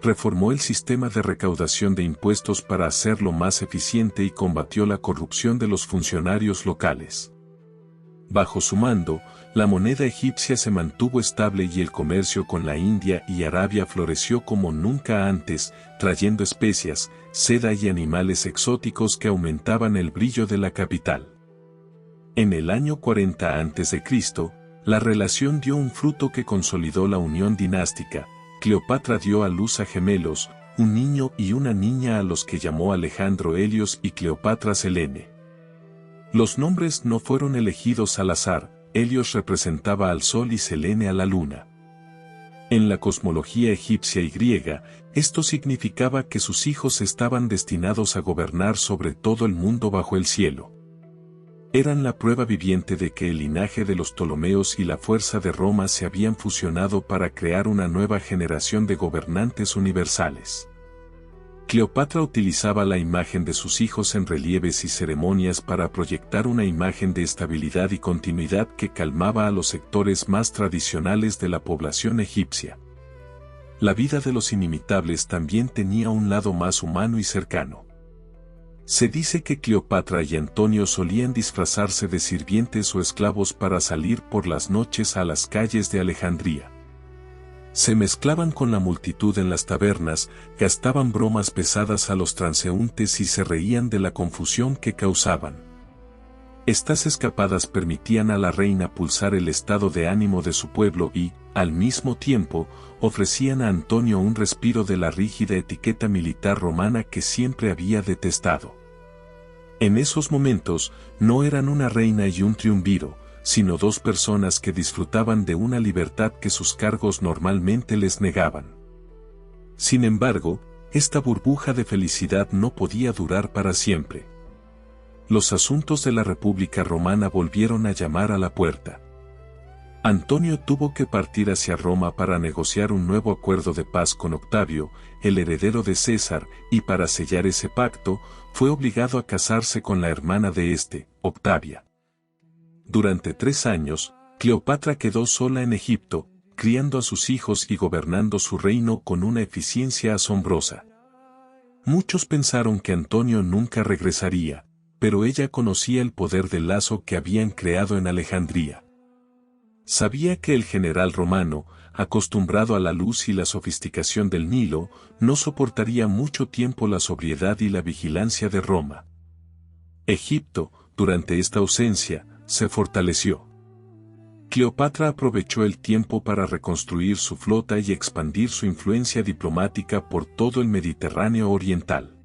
Speaker 1: Reformó el sistema de recaudación de impuestos para hacerlo más eficiente y combatió la corrupción de los funcionarios locales. Bajo su mando, la moneda egipcia se mantuvo estable y el comercio con la India y Arabia floreció como nunca antes, trayendo especias, seda y animales exóticos que aumentaban el brillo de la capital. En el año 40 a.C., la relación dio un fruto que consolidó la unión dinástica. Cleopatra dio a luz a gemelos, un niño y una niña a los que llamó Alejandro Helios y Cleopatra Selene. Los nombres no fueron elegidos al azar, Helios representaba al sol y Selene a la luna. En la cosmología egipcia y griega, esto significaba que sus hijos estaban destinados a gobernar sobre todo el mundo bajo el cielo. Eran la prueba viviente de que el linaje de los Ptolomeos y la fuerza de Roma se habían fusionado para crear una nueva generación de gobernantes universales. Cleopatra utilizaba la imagen de sus hijos en relieves y ceremonias para proyectar una imagen de estabilidad y continuidad que calmaba a los sectores más tradicionales de la población egipcia. La vida de los inimitables también tenía un lado más humano y cercano. Se dice que Cleopatra y Antonio solían disfrazarse de sirvientes o esclavos para salir por las noches a las calles de Alejandría. Se mezclaban con la multitud en las tabernas, gastaban bromas pesadas a los transeúntes y se reían de la confusión que causaban. Estas escapadas permitían a la reina pulsar el estado de ánimo de su pueblo y, al mismo tiempo, ofrecían a Antonio un respiro de la rígida etiqueta militar romana que siempre había detestado. En esos momentos, no eran una reina y un triunviro, sino dos personas que disfrutaban de una libertad que sus cargos normalmente les negaban. Sin embargo, esta burbuja de felicidad no podía durar para siempre. Los asuntos de la República Romana volvieron a llamar a la puerta. Antonio tuvo que partir hacia Roma para negociar un nuevo acuerdo de paz con Octavio, el heredero de César, y para sellar ese pacto, fue obligado a casarse con la hermana de este, Octavia. Durante 3 años, Cleopatra quedó sola en Egipto, criando a sus hijos y gobernando su reino con una eficiencia asombrosa. Muchos pensaron que Antonio nunca regresaría, pero ella conocía el poder del lazo que habían creado en Alejandría. Sabía que el general romano, acostumbrado a la luz y la sofisticación del Nilo, no soportaría mucho tiempo la sobriedad y la vigilancia de Roma. Egipto, durante esta ausencia, se fortaleció. Cleopatra aprovechó el tiempo para reconstruir su flota y expandir su influencia diplomática por todo el Mediterráneo oriental.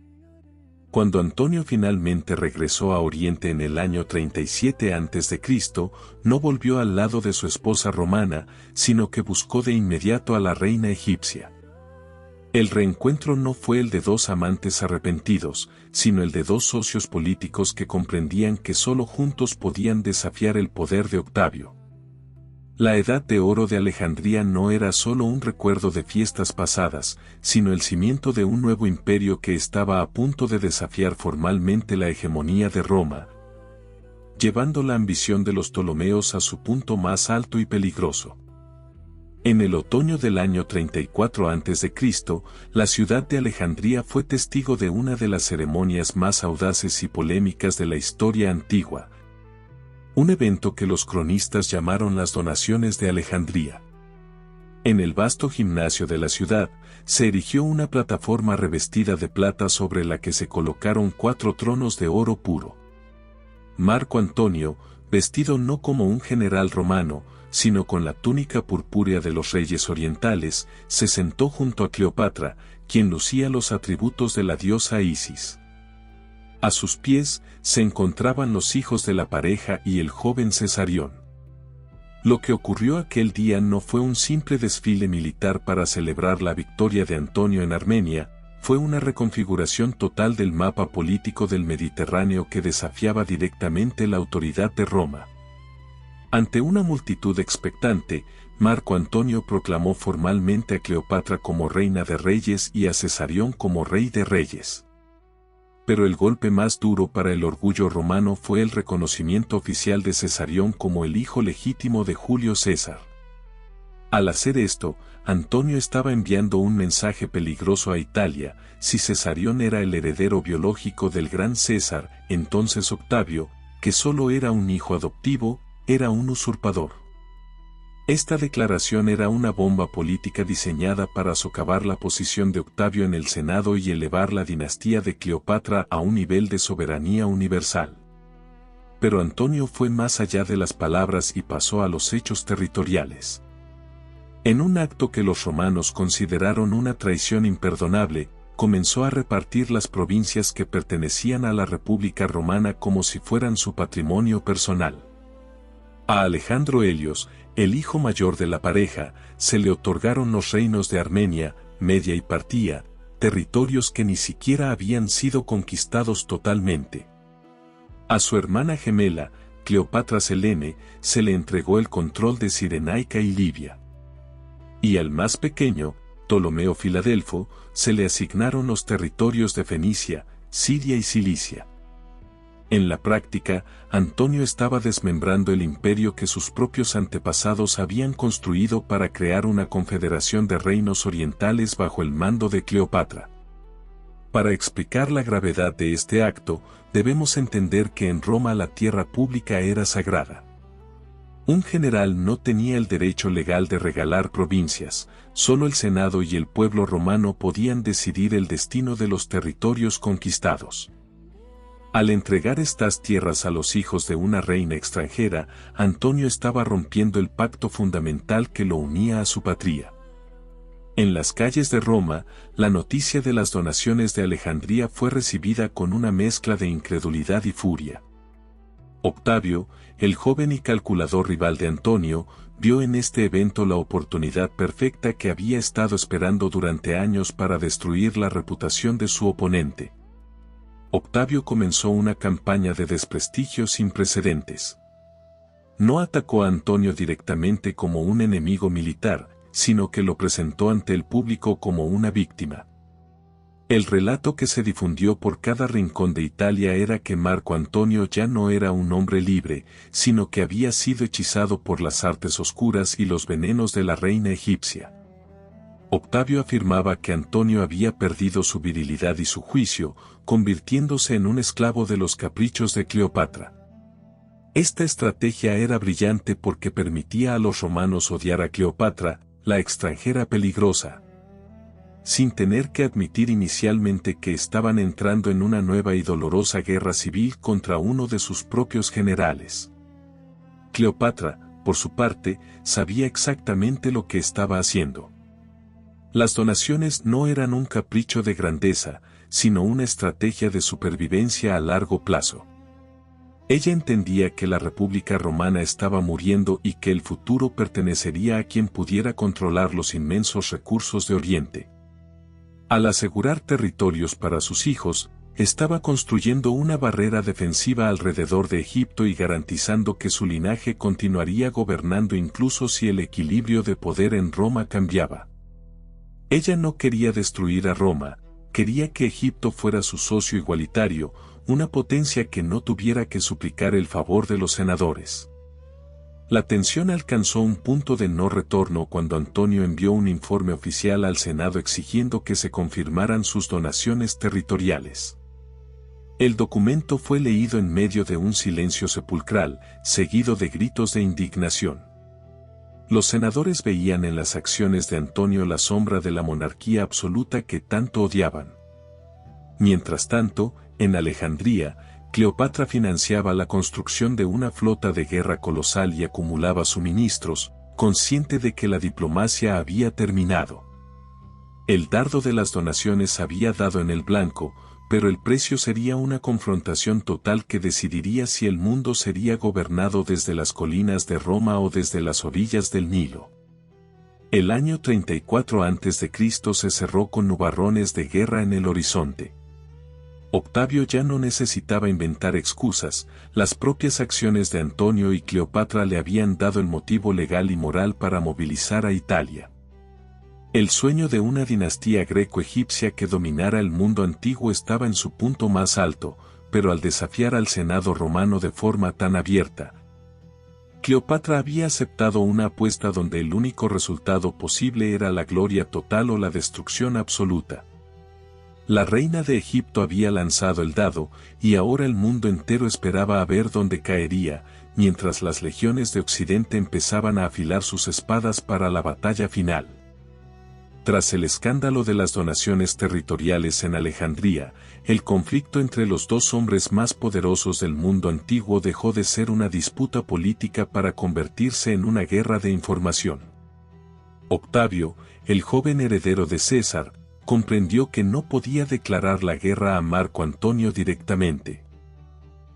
Speaker 1: Cuando Antonio finalmente regresó a Oriente en el año 37 a.C., no volvió al lado de su esposa romana, sino que buscó de inmediato a la reina egipcia. El reencuentro no fue el de dos amantes arrepentidos, sino el de dos socios políticos que comprendían que solo juntos podían desafiar el poder de Octavio. La Edad de Oro de Alejandría no era solo un recuerdo de fiestas pasadas, sino el cimiento de un nuevo imperio que estaba a punto de desafiar formalmente la hegemonía de Roma, llevando la ambición de los Ptolomeos a su punto más alto y peligroso. En el otoño del año 34 a.C., la ciudad de Alejandría fue testigo de una de las ceremonias más audaces y polémicas de la historia antigua, un evento que los cronistas llamaron las donaciones de Alejandría. En el vasto gimnasio de la ciudad, se erigió una plataforma revestida de plata sobre la que se colocaron 4 tronos de oro puro. Marco Antonio, vestido no como un general romano, sino con la túnica purpúrea de los reyes orientales, se sentó junto a Cleopatra, quien lucía los atributos de la diosa Isis. A sus pies se encontraban los hijos de la pareja y el joven Cesarión. Lo que ocurrió aquel día no fue un simple desfile militar para celebrar la victoria de Antonio en Armenia, fue una reconfiguración total del mapa político del Mediterráneo que desafiaba directamente la autoridad de Roma. Ante una multitud expectante, Marco Antonio proclamó formalmente a Cleopatra como reina de reyes y a Cesarión como rey de reyes. Pero el golpe más duro para el orgullo romano fue el reconocimiento oficial de Cesarión como el hijo legítimo de Julio César. Al hacer esto, Antonio estaba enviando un mensaje peligroso a Italia: si Cesarión era el heredero biológico del gran César, entonces Octavio, que solo era un hijo adoptivo, era un usurpador. Esta declaración era una bomba política diseñada para socavar la posición de Octavio en el Senado y elevar la dinastía de Cleopatra a un nivel de soberanía universal. Pero Antonio fue más allá de las palabras y pasó a los hechos territoriales. En un acto que los romanos consideraron una traición imperdonable, comenzó a repartir las provincias que pertenecían a la República Romana como si fueran su patrimonio personal. A Alejandro Helios, el hijo mayor de la pareja, se le otorgaron los reinos de Armenia, Media y Partía, territorios que ni siquiera habían sido conquistados totalmente. A su hermana gemela, Cleopatra Selene, se le entregó el control de Cirenaica y Libia. Y al más pequeño, Ptolomeo Filadelfo, se le asignaron los territorios de Fenicia, Siria y Cilicia. En la práctica, Antonio estaba desmembrando el imperio que sus propios antepasados habían construido para crear una confederación de reinos orientales bajo el mando de Cleopatra. Para explicar la gravedad de este acto, debemos entender que en Roma la tierra pública era sagrada. Un general no tenía el derecho legal de regalar provincias, solo el Senado y el pueblo romano podían decidir el destino de los territorios conquistados. Al entregar estas tierras a los hijos de una reina extranjera, Antonio estaba rompiendo el pacto fundamental que lo unía a su patria. En las calles de Roma, la noticia de las donaciones de Alejandría fue recibida con una mezcla de incredulidad y furia. Octavio, el joven y calculador rival de Antonio, vio en este evento la oportunidad perfecta que había estado esperando durante años para destruir la reputación de su oponente. Octavio comenzó una campaña de desprestigio sin precedentes. No atacó a Antonio directamente como un enemigo militar, sino que lo presentó ante el público como una víctima. El relato que se difundió por cada rincón de Italia era que Marco Antonio ya no era un hombre libre, sino que había sido hechizado por las artes oscuras y los venenos de la reina egipcia. Octavio afirmaba que Antonio había perdido su virilidad y su juicio, convirtiéndose en un esclavo de los caprichos de Cleopatra. Esta estrategia era brillante porque permitía a los romanos odiar a Cleopatra, la extranjera peligrosa, sin tener que admitir inicialmente que estaban entrando en una nueva y dolorosa guerra civil contra uno de sus propios generales. Cleopatra, por su parte, sabía exactamente lo que estaba haciendo. Las donaciones no eran un capricho de grandeza, sino una estrategia de supervivencia a largo plazo. Ella entendía que la República Romana estaba muriendo y que el futuro pertenecería a quien pudiera controlar los inmensos recursos de Oriente. Al asegurar territorios para sus hijos, estaba construyendo una barrera defensiva alrededor de Egipto y garantizando que su linaje continuaría gobernando incluso si el equilibrio de poder en Roma cambiaba. Ella no quería destruir a Roma, quería que Egipto fuera su socio igualitario, una potencia que no tuviera que suplicar el favor de los senadores. La tensión alcanzó un punto de no retorno cuando Antonio envió un informe oficial al Senado exigiendo que se confirmaran sus donaciones territoriales. El documento fue leído en medio de un silencio sepulcral, seguido de gritos de indignación. Los senadores veían en las acciones de Antonio la sombra de la monarquía absoluta que tanto odiaban. Mientras tanto, en Alejandría, Cleopatra financiaba la construcción de una flota de guerra colosal y acumulaba suministros, consciente de que la diplomacia había terminado. El dardo de las donaciones había dado en el blanco, pero el precio sería una confrontación total que decidiría si el mundo sería gobernado desde las colinas de Roma o desde las orillas del Nilo. El año 34 a.C. se cerró con nubarrones de guerra en el horizonte. Octavio ya no necesitaba inventar excusas, las propias acciones de Antonio y Cleopatra le habían dado el motivo legal y moral para movilizar a Italia. El sueño de una dinastía greco-egipcia que dominara el mundo antiguo estaba en su punto más alto, pero al desafiar al Senado romano de forma tan abierta, Cleopatra había aceptado una apuesta donde el único resultado posible era la gloria total o la destrucción absoluta. La reina de Egipto había lanzado el dado, y ahora el mundo entero esperaba a ver dónde caería, mientras las legiones de Occidente empezaban a afilar sus espadas para la batalla final. Tras el escándalo de las donaciones territoriales en Alejandría, el conflicto entre los dos hombres más poderosos del mundo antiguo dejó de ser una disputa política para convertirse en una guerra de información. Octavio, el joven heredero de César, comprendió que no podía declarar la guerra a Marco Antonio directamente.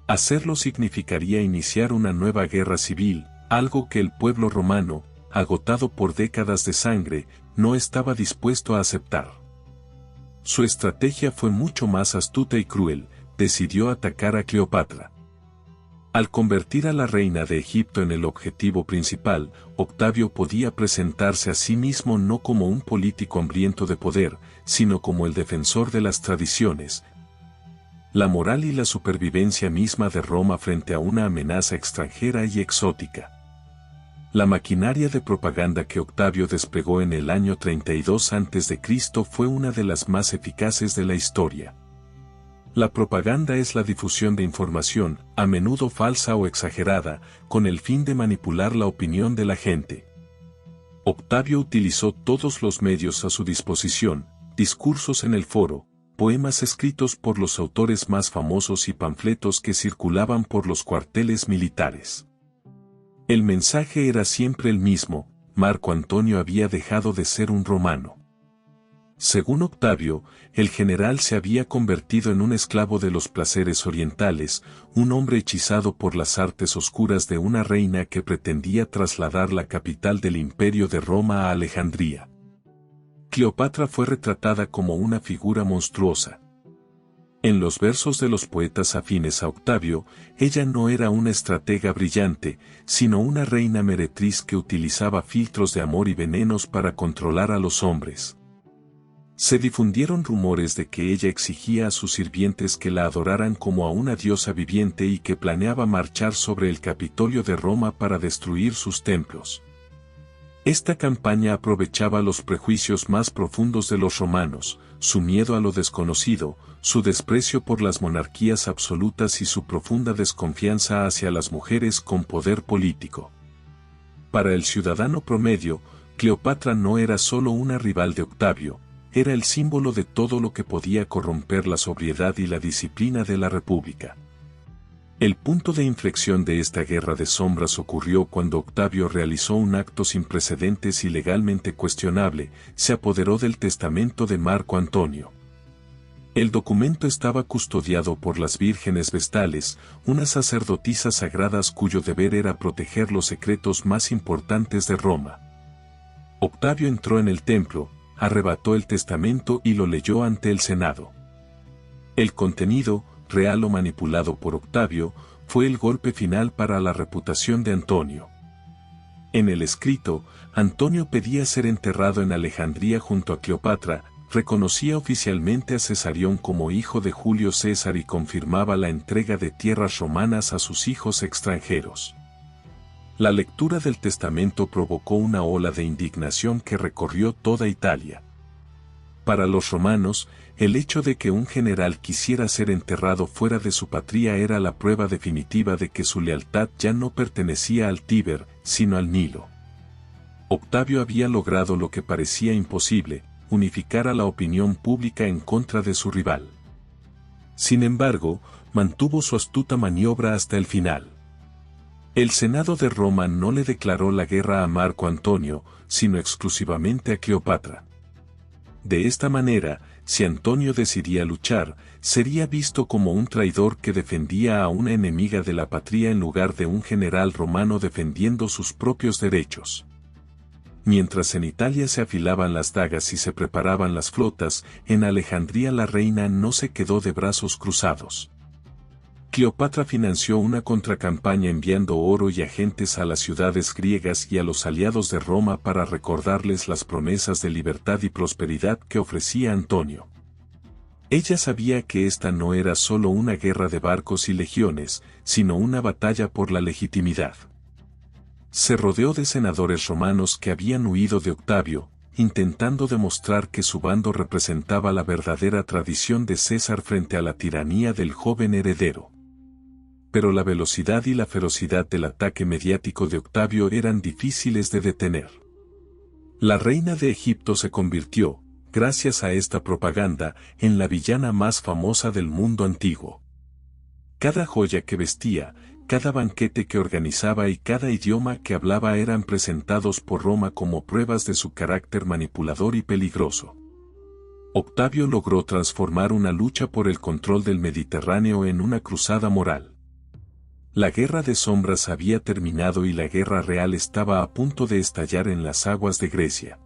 Speaker 1: Hacerlo significaría iniciar una nueva guerra civil, algo que el pueblo romano, agotado por décadas de sangre, no estaba dispuesto a aceptar. Su estrategia fue mucho más astuta y cruel, decidió atacar a Cleopatra. Al convertir a la reina de Egipto en el objetivo principal, Octavio podía presentarse a sí mismo no como un político hambriento de poder, sino como el defensor de las tradiciones, la moral y la supervivencia misma de Roma frente a una amenaza extranjera y exótica. La maquinaria de propaganda que Octavio desplegó en el año 32 a.C. fue una de las más eficaces de la historia. La propaganda es la difusión de información, a menudo falsa o exagerada, con el fin de manipular la opinión de la gente. Octavio utilizó todos los medios a su disposición, discursos en el foro, poemas escritos por los autores más famosos y panfletos que circulaban por los cuarteles militares. El mensaje era siempre el mismo: Marco Antonio había dejado de ser un romano. Según Octavio, el general se había convertido en un esclavo de los placeres orientales, un hombre hechizado por las artes oscuras de una reina que pretendía trasladar la capital del imperio de Roma a Alejandría. Cleopatra fue retratada como una figura monstruosa. En los versos de los poetas afines a Octavio, ella no era una estratega brillante, sino una reina meretriz que utilizaba filtros de amor y venenos para controlar a los hombres. Se difundieron rumores de que ella exigía a sus sirvientes que la adoraran como a una diosa viviente y que planeaba marchar sobre el Capitolio de Roma para destruir sus templos. Esta campaña aprovechaba los prejuicios más profundos de los romanos, su miedo a lo desconocido, su desprecio por las monarquías absolutas y su profunda desconfianza hacia las mujeres con poder político. Para el ciudadano promedio, Cleopatra no era solo una rival de Octavio, era el símbolo de todo lo que podía corromper la sobriedad y la disciplina de la República. El punto de inflexión de esta guerra de sombras ocurrió cuando Octavio realizó un acto sin precedentes y legalmente cuestionable: se apoderó del testamento de Marco Antonio. El documento estaba custodiado por las vírgenes vestales, unas sacerdotisas sagradas cuyo deber era proteger los secretos más importantes de Roma. Octavio entró en el templo, arrebató el testamento y lo leyó ante el Senado. El contenido, real o manipulado por Octavio, fue el golpe final para la reputación de Antonio. En el escrito, Antonio pedía ser enterrado en Alejandría junto a Cleopatra, reconocía oficialmente a Cesarión como hijo de Julio César y confirmaba la entrega de tierras romanas a sus hijos extranjeros. La lectura del testamento provocó una ola de indignación que recorrió toda Italia. Para los romanos, el hecho de que un general quisiera ser enterrado fuera de su patria era la prueba definitiva de que su lealtad ya no pertenecía al Tíber, sino al Nilo. Octavio había logrado lo que parecía imposible: unificar a la opinión pública en contra de su rival. Sin embargo, mantuvo su astuta maniobra hasta el final. El Senado de Roma no le declaró la guerra a Marco Antonio, sino exclusivamente a Cleopatra. De esta manera, si Antonio decidía luchar, sería visto como un traidor que defendía a una enemiga de la patria en lugar de un general romano defendiendo sus propios derechos. Mientras en Italia se afilaban las dagas y se preparaban las flotas, en Alejandría la reina no se quedó de brazos cruzados. Cleopatra financió una contracampaña enviando oro y agentes a las ciudades griegas y a los aliados de Roma para recordarles las promesas de libertad y prosperidad que ofrecía Antonio. Ella sabía que esta no era solo una guerra de barcos y legiones, sino una batalla por la legitimidad. Se rodeó de senadores romanos que habían huido de Octavio, intentando demostrar que su bando representaba la verdadera tradición de César frente a la tiranía del joven heredero. Pero la velocidad y la ferocidad del ataque mediático de Octavio eran difíciles de detener. La reina de Egipto se convirtió, gracias a esta propaganda, en la villana más famosa del mundo antiguo. Cada joya que vestía, cada banquete que organizaba y cada idioma que hablaba eran presentados por Roma como pruebas de su carácter manipulador y peligroso. Octavio logró transformar una lucha por el control del Mediterráneo en una cruzada moral. La guerra de sombras había terminado y la guerra real estaba a punto de estallar en las aguas de Grecia.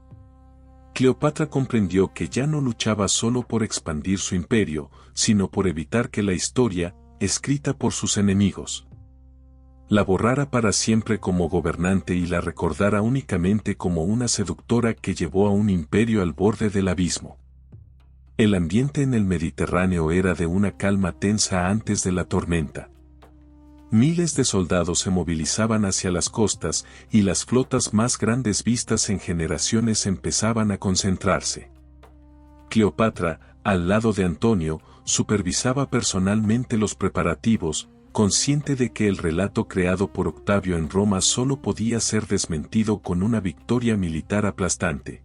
Speaker 1: Cleopatra comprendió que ya no luchaba solo por expandir su imperio, sino por evitar que la historia, escrita por sus enemigos, la borrara para siempre como gobernante y la recordara únicamente como una seductora que llevó a un imperio al borde del abismo. El ambiente en el Mediterráneo era de una calma tensa antes de la tormenta. Miles de soldados se movilizaban hacia las costas y las flotas más grandes vistas en generaciones empezaban a concentrarse. Cleopatra, al lado de Antonio, supervisaba personalmente los preparativos, consciente de que el relato creado por Octavio en Roma solo podía ser desmentido con una victoria militar aplastante.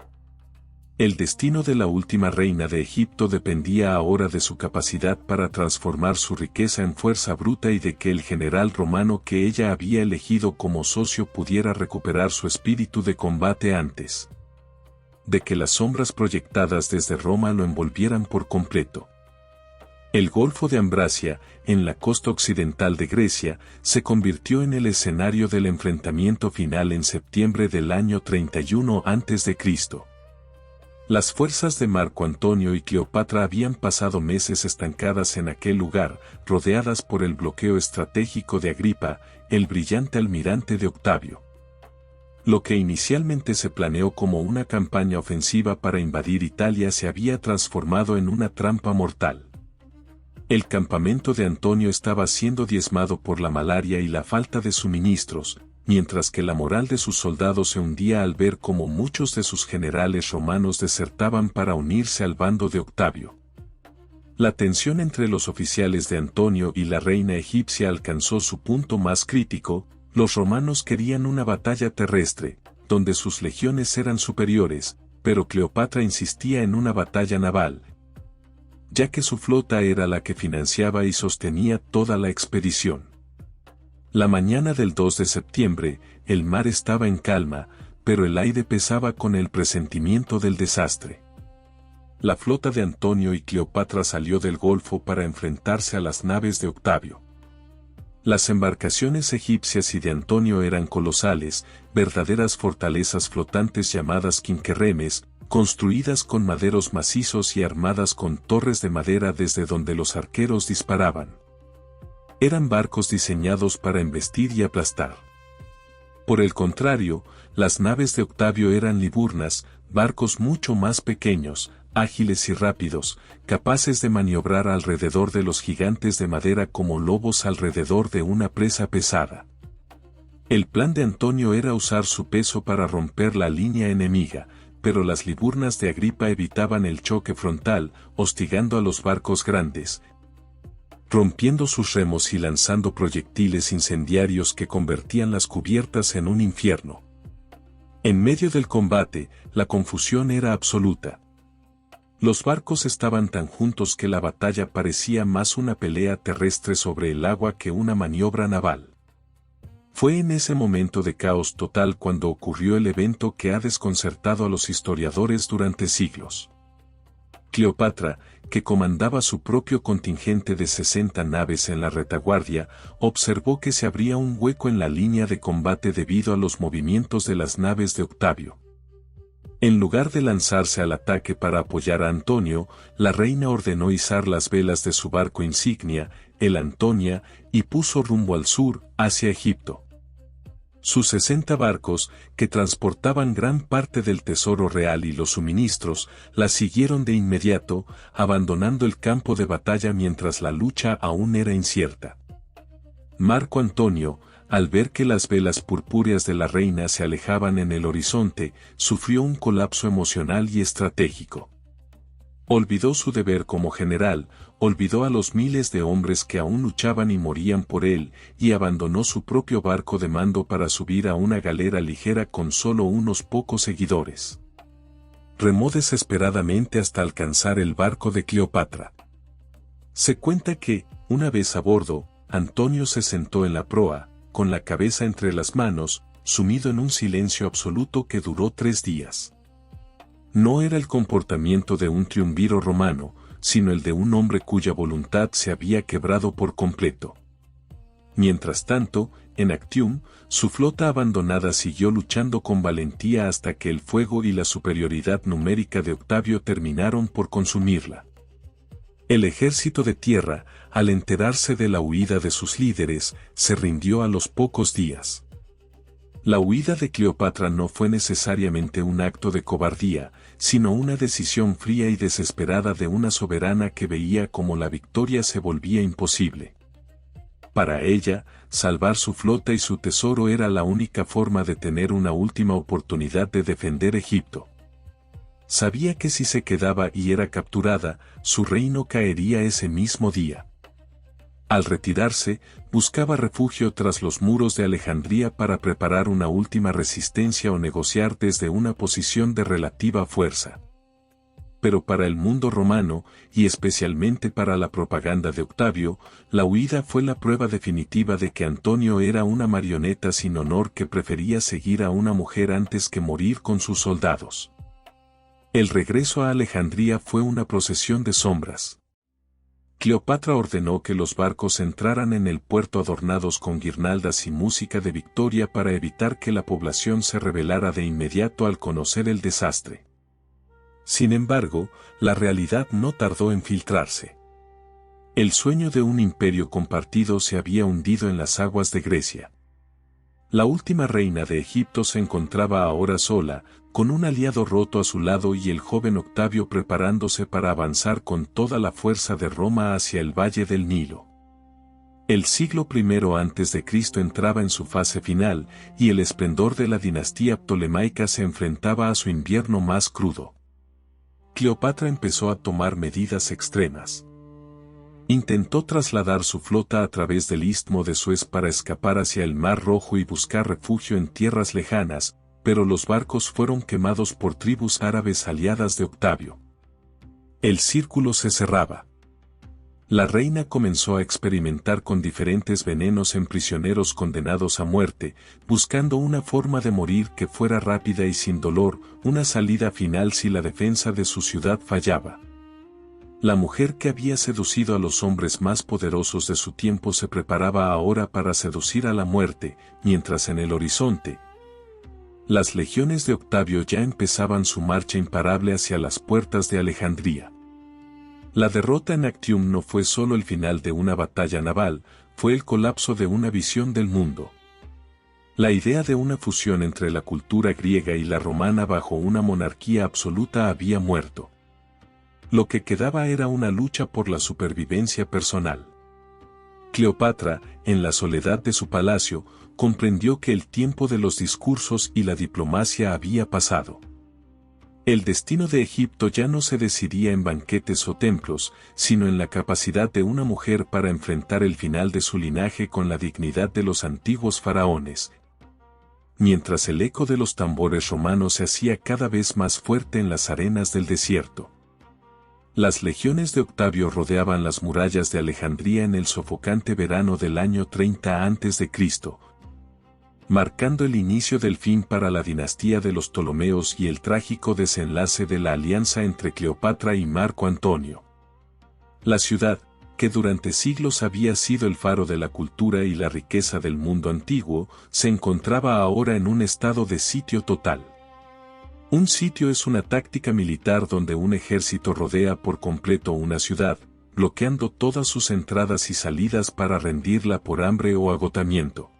Speaker 1: El destino de la última reina de Egipto dependía ahora de su capacidad para transformar su riqueza en fuerza bruta y de que el general romano que ella había elegido como socio pudiera recuperar su espíritu de combate antes de que las sombras proyectadas desde Roma lo envolvieran por completo. El Golfo de Ambracia, en la costa occidental de Grecia, se convirtió en el escenario del enfrentamiento final en septiembre del año 31 a.C. Las fuerzas de Marco Antonio y Cleopatra habían pasado meses estancadas en aquel lugar, rodeadas por el bloqueo estratégico de Agripa, el brillante almirante de Octavio. Lo que inicialmente se planeó como una campaña ofensiva para invadir Italia se había transformado en una trampa mortal. El campamento de Antonio estaba siendo diezmado por la malaria y la falta de suministros, mientras que la moral de sus soldados se hundía al ver cómo muchos de sus generales romanos desertaban para unirse al bando de Octavio. La tensión entre los oficiales de Antonio y la reina egipcia alcanzó su punto más crítico. Los romanos querían una batalla terrestre, donde sus legiones eran superiores, pero Cleopatra insistía en una batalla naval, ya que su flota era la que financiaba y sostenía toda la expedición. La mañana del 2 de septiembre, el mar estaba en calma, pero el aire pesaba con el presentimiento del desastre. La flota de Antonio y Cleopatra salió del Golfo para enfrentarse a las naves de Octavio. Las embarcaciones egipcias y de Antonio eran colosales, verdaderas fortalezas flotantes llamadas quinquerremes, construidas con maderos macizos y armadas con torres de madera desde donde los arqueros disparaban. Eran barcos diseñados para embestir y aplastar. Por el contrario, las naves de Octavio eran liburnas, barcos mucho más pequeños, ágiles y rápidos, capaces de maniobrar alrededor de los gigantes de madera como lobos alrededor de una presa pesada. El plan de Antonio era usar su peso para romper la línea enemiga, pero las liburnas de Agripa evitaban el choque frontal, hostigando a los barcos grandes, rompiendo sus remos y lanzando proyectiles incendiarios que convertían las cubiertas en un infierno. En medio del combate, la confusión era absoluta. Los barcos estaban tan juntos que la batalla parecía más una pelea terrestre sobre el agua que una maniobra naval. Fue en ese momento de caos total cuando ocurrió el evento que ha desconcertado a los historiadores durante siglos. Cleopatra, que comandaba su propio contingente de 60 naves en la retaguardia, observó que se abría un hueco en la línea de combate debido a los movimientos de las naves de Octavio. En lugar de lanzarse al ataque para apoyar a Antonio, la reina ordenó izar las velas de su barco insignia, el Antonia, y puso rumbo al sur, hacia Egipto. Sus 60 barcos, que transportaban gran parte del tesoro real y los suministros, la siguieron de inmediato, abandonando el campo de batalla mientras la lucha aún era incierta. Marco Antonio, al ver que las velas purpúreas de la reina se alejaban en el horizonte, sufrió un colapso emocional y estratégico. Olvidó su deber como general, olvidó a los miles de hombres que aún luchaban y morían por él, y abandonó su propio barco de mando para subir a una galera ligera con solo unos pocos seguidores. Remó desesperadamente hasta alcanzar el barco de Cleopatra. Se cuenta que, una vez a bordo, Antonio se sentó en la proa, con la cabeza entre las manos, sumido en un silencio absoluto que duró 3 días. No era el comportamiento de un triunviro romano, sino el de un hombre cuya voluntad se había quebrado por completo. Mientras tanto, en Actium, su flota abandonada siguió luchando con valentía hasta que el fuego y la superioridad numérica de Octavio terminaron por consumirla. El ejército de tierra, al enterarse de la huida de sus líderes, se rindió a los pocos días. La huida de Cleopatra no fue necesariamente un acto de cobardía, sino una decisión fría y desesperada de una soberana que veía cómo la victoria se volvía imposible. Para ella, salvar su flota y su tesoro era la única forma de tener una última oportunidad de defender Egipto. Sabía que si se quedaba y era capturada, su reino caería ese mismo día. Al retirarse, buscaba refugio tras los muros de Alejandría para preparar una última resistencia o negociar desde una posición de relativa fuerza. Pero para el mundo romano, y especialmente para la propaganda de Octavio, la huida fue la prueba definitiva de que Antonio era una marioneta sin honor que prefería seguir a una mujer antes que morir con sus soldados. El regreso a Alejandría fue una procesión de sombras. Cleopatra ordenó que los barcos entraran en el puerto adornados con guirnaldas y música de victoria para evitar que la población se rebelara de inmediato al conocer el desastre. Sin embargo, la realidad no tardó en filtrarse. El sueño de un imperio compartido se había hundido en las aguas de Grecia. La última reina de Egipto se encontraba ahora sola, con un aliado roto a su lado y el joven Octavio preparándose para avanzar con toda la fuerza de Roma hacia el valle del Nilo. El siglo I a.C. entraba en su fase final, y el esplendor de la dinastía ptolemaica se enfrentaba a su invierno más crudo. Cleopatra empezó a tomar medidas extremas. Intentó trasladar su flota a través del istmo de Suez para escapar hacia el Mar Rojo y buscar refugio en tierras lejanas, pero los barcos fueron quemados por tribus árabes aliadas de Octavio. El círculo se cerraba. La reina comenzó a experimentar con diferentes venenos en prisioneros condenados a muerte, buscando una forma de morir que fuera rápida y sin dolor, una salida final si la defensa de su ciudad fallaba. La mujer que había seducido a los hombres más poderosos de su tiempo se preparaba ahora para seducir a la muerte, mientras en el horizonte, las legiones de Octavio ya empezaban su marcha imparable hacia las puertas de Alejandría. La derrota en Actium no fue solo el final de una batalla naval, fue el colapso de una visión del mundo. La idea de una fusión entre la cultura griega y la romana bajo una monarquía absoluta había muerto. Lo que quedaba era una lucha por la supervivencia personal. Cleopatra, en la soledad de su palacio, comprendió que el tiempo de los discursos y la diplomacia había pasado. El destino de Egipto ya no se decidía en banquetes o templos, sino en la capacidad de una mujer para enfrentar el final de su linaje con la dignidad de los antiguos faraones. Mientras el eco de los tambores romanos se hacía cada vez más fuerte en las arenas del desierto. Las legiones de Octavio rodeaban las murallas de Alejandría en el sofocante verano del año 30 a.C. marcando el inicio del fin para la dinastía de los Ptolomeos y el trágico desenlace de la alianza entre Cleopatra y Marco Antonio. La ciudad, que durante siglos había sido el faro de la cultura y la riqueza del mundo antiguo, se encontraba ahora en un estado de sitio total. Un sitio es una táctica militar donde un ejército rodea por completo una ciudad, bloqueando todas sus entradas y salidas para rendirla por hambre o agotamiento.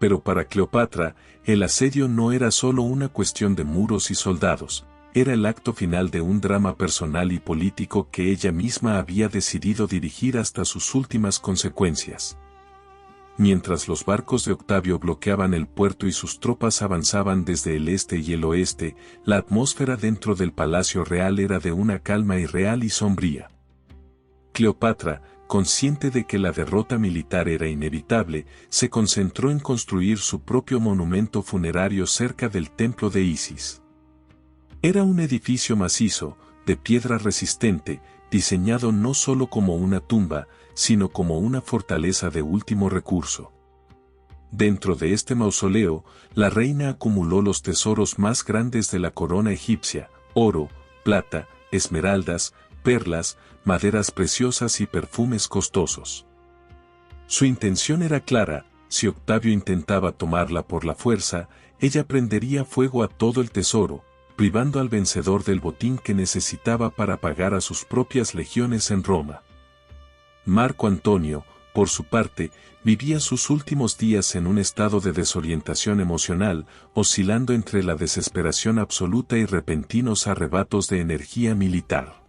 Speaker 1: Pero para Cleopatra, el asedio no era solo una cuestión de muros y soldados, era el acto final de un drama personal y político que ella misma había decidido dirigir hasta sus últimas consecuencias. Mientras los barcos de Octavio bloqueaban el puerto y sus tropas avanzaban desde el este y el oeste, la atmósfera dentro del palacio real era de una calma irreal y sombría. Cleopatra, consciente de que la derrota militar era inevitable, se concentró en construir su propio monumento funerario cerca del templo de Isis. Era un edificio macizo, de piedra resistente, diseñado no solo como una tumba, sino como una fortaleza de último recurso. Dentro de este mausoleo, la reina acumuló los tesoros más grandes de la corona egipcia: oro, plata, esmeraldas, perlas, maderas preciosas y perfumes costosos. Su intención era clara: si Octavio intentaba tomarla por la fuerza, ella prendería fuego a todo el tesoro, privando al vencedor del botín que necesitaba para pagar a sus propias legiones en Roma. Marco Antonio, por su parte, vivía sus últimos días en un estado de desorientación emocional, oscilando entre la desesperación absoluta y repentinos arrebatos de energía militar.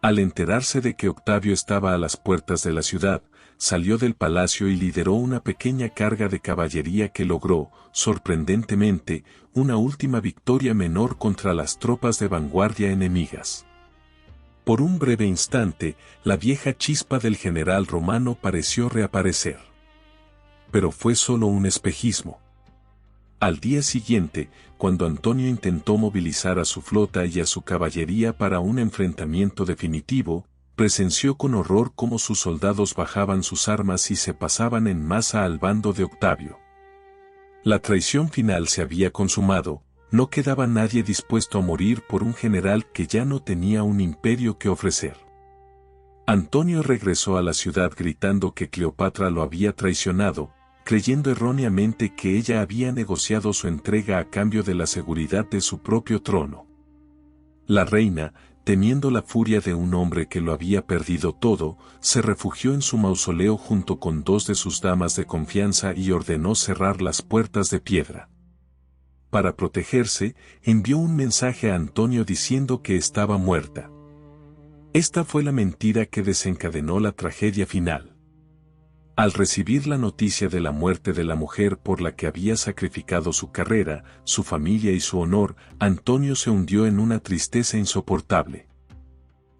Speaker 1: Al enterarse de que Octavio estaba a las puertas de la ciudad, salió del palacio y lideró una pequeña carga de caballería que logró, sorprendentemente, una última victoria menor contra las tropas de vanguardia enemigas. Por un breve instante, la vieja chispa del general romano pareció reaparecer. Pero fue solo un espejismo. Al día siguiente, cuando Antonio intentó movilizar a su flota y a su caballería para un enfrentamiento definitivo, presenció con horror cómo sus soldados bajaban sus armas y se pasaban en masa al bando de Octavio. La traición final se había consumado, no quedaba nadie dispuesto a morir por un general que ya no tenía un imperio que ofrecer. Antonio regresó a la ciudad gritando que Cleopatra lo había traicionado, creyendo erróneamente que ella había negociado su entrega a cambio de la seguridad de su propio trono. La reina, temiendo la furia de un hombre que lo había perdido todo, se refugió en su mausoleo junto con dos de sus damas de confianza y ordenó cerrar las puertas de piedra. Para protegerse, envió un mensaje a Antonio diciendo que estaba muerta. Esta fue la mentira que desencadenó la tragedia final. Al recibir la noticia de la muerte de la mujer por la que había sacrificado su carrera, su familia y su honor, Antonio se hundió en una tristeza insoportable.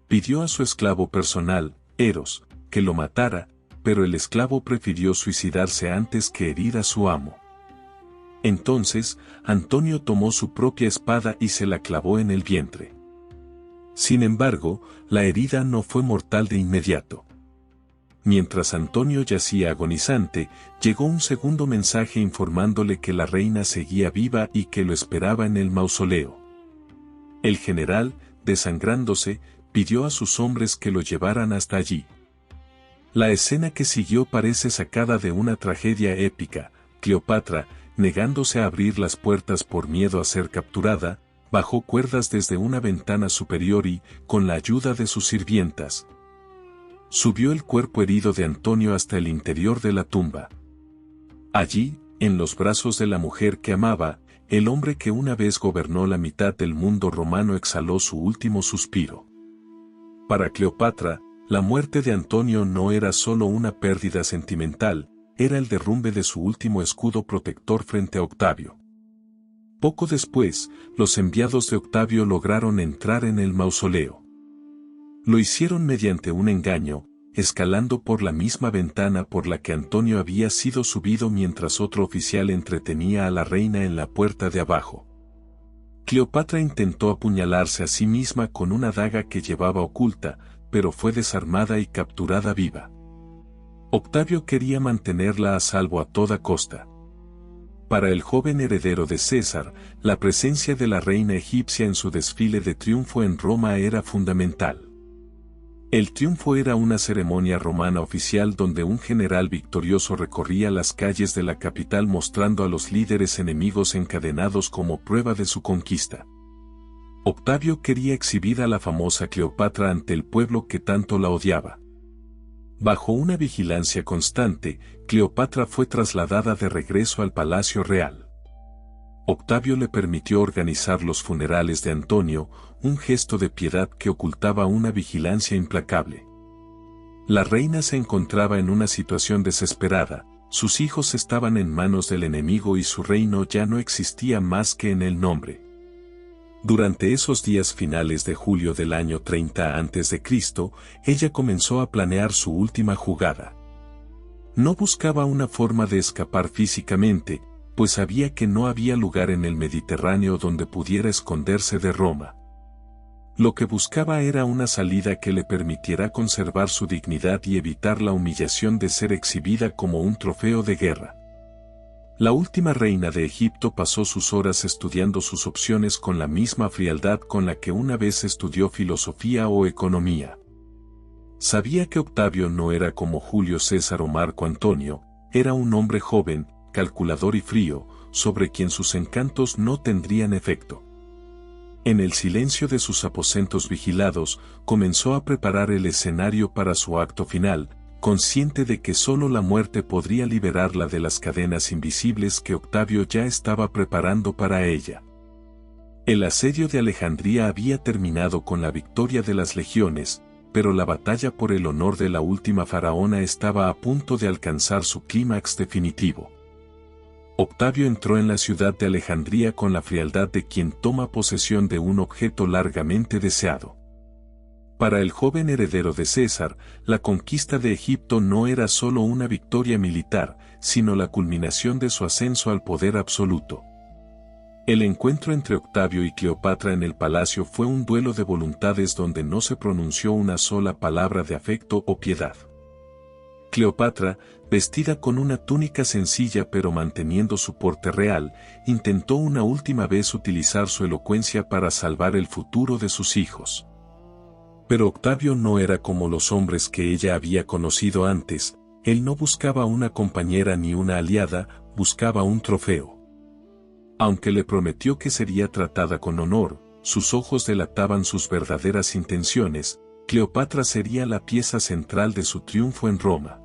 Speaker 1: Pidió a su esclavo personal, Eros, que lo matara, pero el esclavo prefirió suicidarse antes que herir a su amo. Entonces, Antonio tomó su propia espada y se la clavó en el vientre. Sin embargo, la herida no fue mortal de inmediato. Mientras Antonio yacía agonizante, llegó un segundo mensaje informándole que la reina seguía viva y que lo esperaba en el mausoleo. El general, desangrándose, pidió a sus hombres que lo llevaran hasta allí. La escena que siguió parece sacada de una tragedia épica. Cleopatra, negándose a abrir las puertas por miedo a ser capturada, bajó cuerdas desde una ventana superior y, con la ayuda de sus sirvientas, subió el cuerpo herido de Antonio hasta el interior de la tumba. Allí, en los brazos de la mujer que amaba, el hombre que una vez gobernó la mitad del mundo romano exhaló su último suspiro. Para Cleopatra, la muerte de Antonio no era solo una pérdida sentimental, era el derrumbe de su último escudo protector frente a Octavio. Poco después, los enviados de Octavio lograron entrar en el mausoleo. Lo hicieron mediante un engaño, escalando por la misma ventana por la que Antonio había sido subido mientras otro oficial entretenía a la reina en la puerta de abajo. Cleopatra intentó apuñalarse a sí misma con una daga que llevaba oculta, pero fue desarmada y capturada viva. Octavio quería mantenerla a salvo a toda costa. Para el joven heredero de César, la presencia de la reina egipcia en su desfile de triunfo en Roma era fundamental. El triunfo era una ceremonia romana oficial donde un general victorioso recorría las calles de la capital mostrando a los líderes enemigos encadenados como prueba de su conquista. Octavio quería exhibir a la famosa Cleopatra ante el pueblo que tanto la odiaba. Bajo una vigilancia constante, Cleopatra fue trasladada de regreso al Palacio Real. Octavio le permitió organizar los funerales de Antonio, un gesto de piedad que ocultaba una vigilancia implacable. La reina se encontraba en una situación desesperada, sus hijos estaban en manos del enemigo y su reino ya no existía más que en el nombre. Durante esos días finales de julio del año 30 a.C., ella comenzó a planear su última jugada. No buscaba una forma de escapar físicamente, pues sabía que no había lugar en el Mediterráneo donde pudiera esconderse de Roma. Lo que buscaba era una salida que le permitiera conservar su dignidad y evitar la humillación de ser exhibida como un trofeo de guerra. La última reina de Egipto pasó sus horas estudiando sus opciones con la misma frialdad con la que una vez estudió filosofía o economía. Sabía que Octavio no era como Julio César o Marco Antonio, era un hombre joven, calculador y frío, sobre quien sus encantos no tendrían efecto. En el silencio de sus aposentos vigilados, comenzó a preparar el escenario para su acto final, consciente de que solo la muerte podría liberarla de las cadenas invisibles que Octavio ya estaba preparando para ella. El asedio de Alejandría había terminado con la victoria de las legiones, pero la batalla por el honor de la última faraona estaba a punto de alcanzar su clímax definitivo. Octavio entró en la ciudad de Alejandría con la frialdad de quien toma posesión de un objeto largamente deseado. Para el joven heredero de César, la conquista de Egipto no era solo una victoria militar, sino la culminación de su ascenso al poder absoluto. El encuentro entre Octavio y Cleopatra en el palacio fue un duelo de voluntades donde no se pronunció una sola palabra de afecto o piedad. Cleopatra, vestida con una túnica sencilla pero manteniendo su porte real, intentó una última vez utilizar su elocuencia para salvar el futuro de sus hijos. Pero Octavio no era como los hombres que ella había conocido antes, él no buscaba una compañera ni una aliada, buscaba un trofeo. Aunque le prometió que sería tratada con honor, sus ojos delataban sus verdaderas intenciones. Cleopatra sería la pieza central de su triunfo en Roma.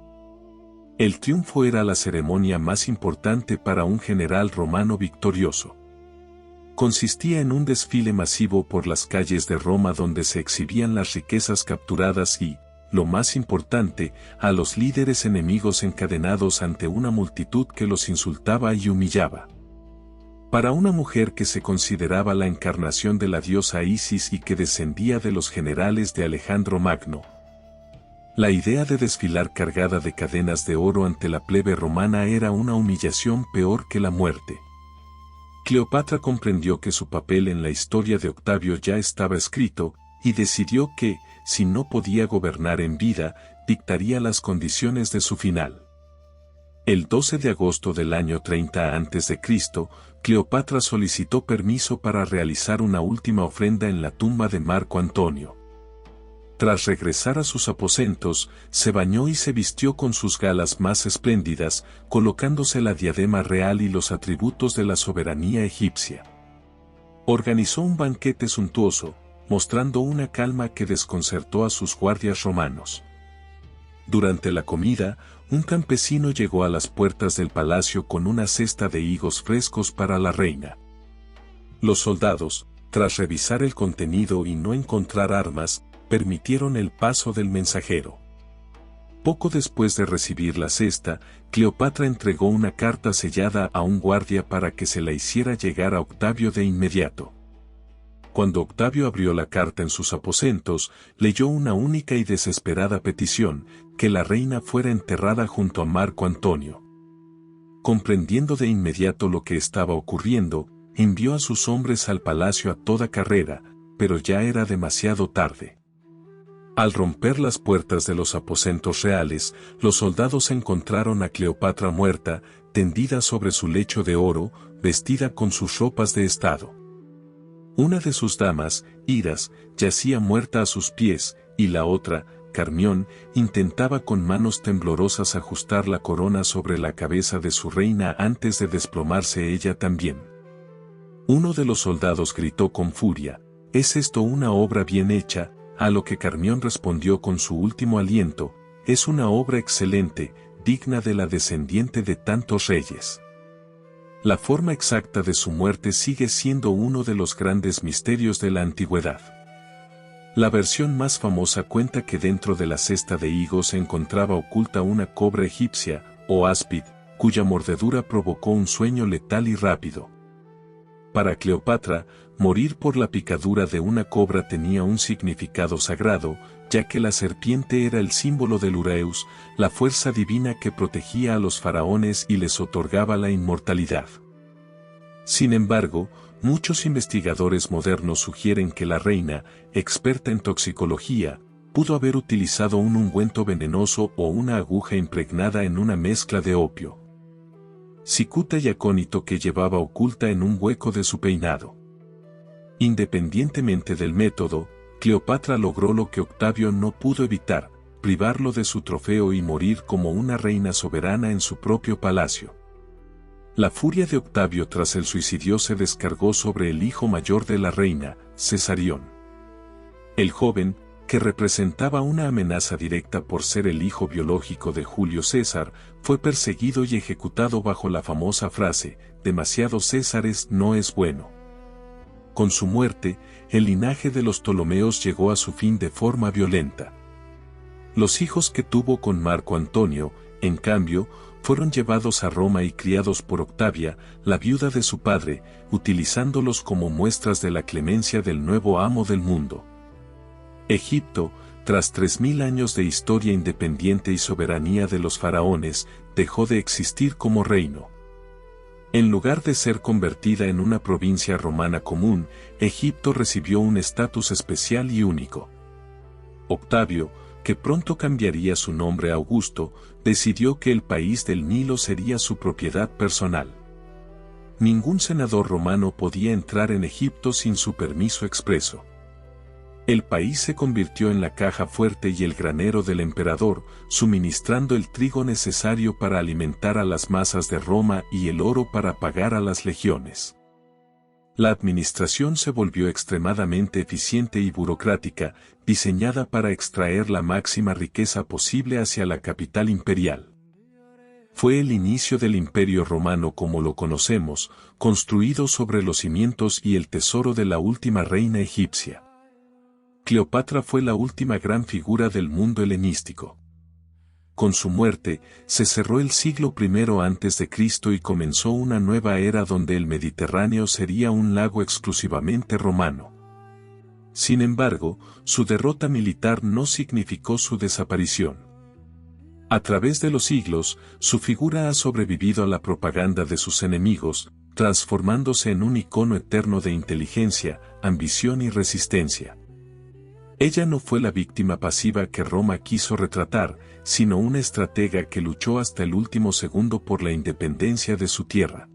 Speaker 1: El triunfo era la ceremonia más importante para un general romano victorioso. Consistía en un desfile masivo por las calles de Roma donde se exhibían las riquezas capturadas y, lo más importante, a los líderes enemigos encadenados ante una multitud que los insultaba y humillaba. Para una mujer que se consideraba la encarnación de la diosa Isis y que descendía de los generales de Alejandro Magno, la idea de desfilar cargada de cadenas de oro ante la plebe romana era una humillación peor que la muerte. Cleopatra comprendió que su papel en la historia de Octavio ya estaba escrito, y decidió que, si no podía gobernar en vida, dictaría las condiciones de su final. El 12 de agosto del año 30 a.C., Cleopatra solicitó permiso para realizar una última ofrenda en la tumba de Marco Antonio. Tras regresar a sus aposentos, se bañó y se vistió con sus galas más espléndidas, colocándose la diadema real y los atributos de la soberanía egipcia. Organizó un banquete suntuoso, mostrando una calma que desconcertó a sus guardias romanos. Durante la comida, un campesino llegó a las puertas del palacio con una cesta de higos frescos para la reina. Los soldados, tras revisar el contenido y no encontrar armas, permitieron el paso del mensajero. Poco después de recibir la cesta, Cleopatra entregó una carta sellada a un guardia para que se la hiciera llegar a Octavio de inmediato. Cuando Octavio abrió la carta en sus aposentos, leyó una única y desesperada petición, que la reina fuera enterrada junto a Marco Antonio. Comprendiendo de inmediato lo que estaba ocurriendo, envió a sus hombres al palacio a toda carrera, pero ya era demasiado tarde. Al romper las puertas de los aposentos reales, los soldados encontraron a Cleopatra muerta, tendida sobre su lecho de oro, vestida con sus ropas de estado. Una de sus damas, Iras, yacía muerta a sus pies, y la otra, Carmión, intentaba con manos temblorosas ajustar la corona sobre la cabeza de su reina antes de desplomarse ella también. Uno de los soldados gritó con furia: «¿Es esto una obra bien hecha?», a lo que Carmión respondió con su último aliento: «Es una obra excelente, digna de la descendiente de tantos reyes». La forma exacta de su muerte sigue siendo uno de los grandes misterios de la antigüedad. La versión más famosa cuenta que dentro de la cesta de higos se encontraba oculta una cobra egipcia, o áspid, cuya mordedura provocó un sueño letal y rápido. Para Cleopatra, morir por la picadura de una cobra tenía un significado sagrado, ya que la serpiente era el símbolo del Ureus, la fuerza divina que protegía a los faraones y les otorgaba la inmortalidad. Sin embargo, muchos investigadores modernos sugieren que la reina, experta en toxicología, pudo haber utilizado un ungüento venenoso o una aguja impregnada en una mezcla de opio, cicuta y acónito que llevaba oculta en un hueco de su peinado. Independientemente del método, Cleopatra logró lo que Octavio no pudo evitar: privarlo de su trofeo y morir como una reina soberana en su propio palacio. La furia de Octavio tras el suicidio se descargó sobre el hijo mayor de la reina, Cesarión. El joven, que representaba una amenaza directa por ser el hijo biológico de Julio César, fue perseguido y ejecutado bajo la famosa frase: «Demasiados Césares no es bueno». Con su muerte, el linaje de los Ptolomeos llegó a su fin de forma violenta. Los hijos que tuvo con Marco Antonio, en cambio, fueron llevados a Roma y criados por Octavia, la viuda de su padre, utilizándolos como muestras de la clemencia del nuevo amo del mundo. Egipto, tras 3000 años de historia independiente y soberanía de los faraones, dejó de existir como reino. En lugar de ser convertida en una provincia romana común, Egipto recibió un estatus especial y único. Octavio, que pronto cambiaría su nombre a Augusto, decidió que el país del Nilo sería su propiedad personal. Ningún senador romano podía entrar en Egipto sin su permiso expreso. El país se convirtió en la caja fuerte y el granero del emperador, suministrando el trigo necesario para alimentar a las masas de Roma y el oro para pagar a las legiones. La administración se volvió extremadamente eficiente y burocrática, diseñada para extraer la máxima riqueza posible hacia la capital imperial. Fue el inicio del Imperio Romano como lo conocemos, construido sobre los cimientos y el tesoro de la última reina egipcia. Cleopatra fue la última gran figura del mundo helenístico. Con su muerte, se cerró el siglo I a.C. y comenzó una nueva era donde el Mediterráneo sería un lago exclusivamente romano. Sin embargo, su derrota militar no significó su desaparición. A través de los siglos, su figura ha sobrevivido a la propaganda de sus enemigos, transformándose en un icono eterno de inteligencia, ambición y resistencia. Ella no fue la víctima pasiva que Roma quiso retratar, sino una estratega que luchó hasta el último segundo por la independencia de su tierra.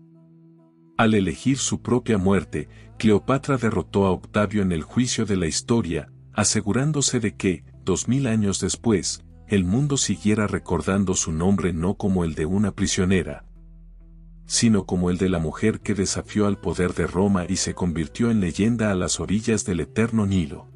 Speaker 1: Al elegir su propia muerte, Cleopatra derrotó a Octavio en el juicio de la historia, asegurándose de que, 2000 años después, el mundo siguiera recordando su nombre no como el de una prisionera, sino como el de la mujer que desafió al poder de Roma y se convirtió en leyenda a las orillas del eterno Nilo.